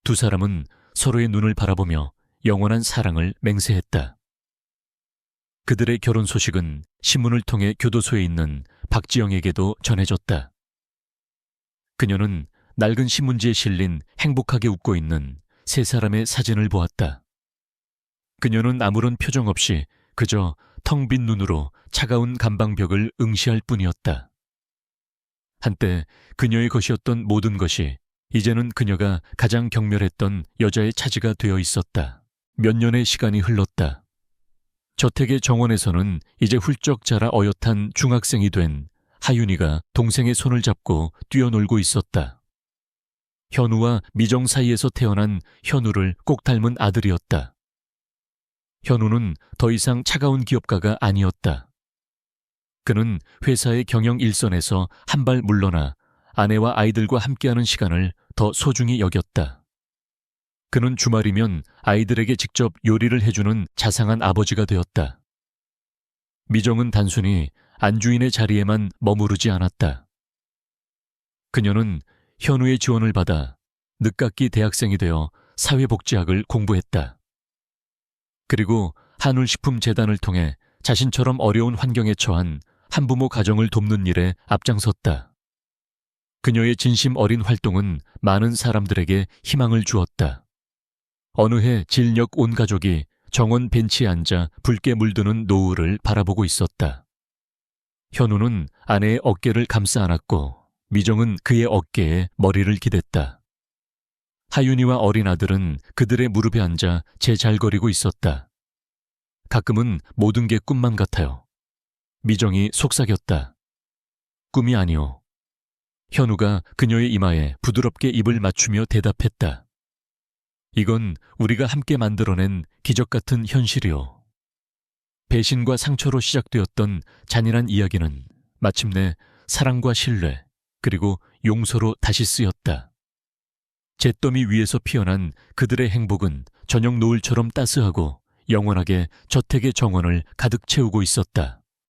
두 사람은 서로의 눈을 바라보며 영원한 사랑을 맹세했다. 그들의 결혼 소식은 신문을 통해 교도소에 있는 박지영에게도 전해졌다. 그녀는 낡은 신문지에 실린 행복하게 웃고 있는 세 사람의 사진을 보았다. 그녀는 아무런 표정 없이 그저 텅 빈 눈으로 차가운 감방벽을 응시할 뿐이었다. 한때 그녀의 것이었던 모든 것이 이제는 그녀가 가장 경멸했던 여자의 차지가 되어 있었다. 몇 년의 시간이 흘렀다. 저택의 정원에서는 이제 훌쩍 자라 어엿한 중학생이 된 하윤이가 동생의 손을 잡고 뛰어놀고 있었다. 현우와 미정 사이에서 태어난 현우를 꼭 닮은 아들이었다. 현우는 더 이상 차가운 기업가가 아니었다. 그는 회사의 경영 일선에서 한 발 물러나 아내와 아이들과 함께하는 시간을 더 소중히 여겼다. 그는 주말이면 아이들에게 직접 요리를 해주는 자상한 아버지가 되었다. 미정은 단순히 안주인의 자리에만 머무르지 않았다. 그녀는 현우의 지원을 받아 늦깎이 대학생이 되어 사회복지학을 공부했다. 그리고 한울식품재단을 통해 자신처럼 어려운 환경에 처한 한부모 가정을 돕는 일에 앞장섰다. 그녀의 진심 어린 활동은 많은 사람들에게 희망을 주었다. 어느 해 진력 온 가족이 정원 벤치에 앉아 붉게 물드는 노을을 바라보고 있었다. 현우는 아내의 어깨를 감싸 안았고 미정은 그의 어깨에 머리를 기댔다. 하윤이와 어린 아들은 그들의 무릎에 앉아 제잘거리고 있었다. 가끔은 모든 게 꿈만 같아요. 미정이 속삭였다. 꿈이 아니오. 현우가 그녀의 이마에 부드럽게 입을 맞추며 대답했다. 이건 우리가 함께 만들어낸 기적 같은 현실이오. 배신과 상처로 시작되었던 잔인한 이야기는 마침내 사랑과 신뢰, 그리고 용서로 다시 쓰였다. 잿더미 위에서 피어난 그들의 행복은 저녁 노을처럼 따스하고 영원하게 저택의 정원을 가득 채우고 있었다.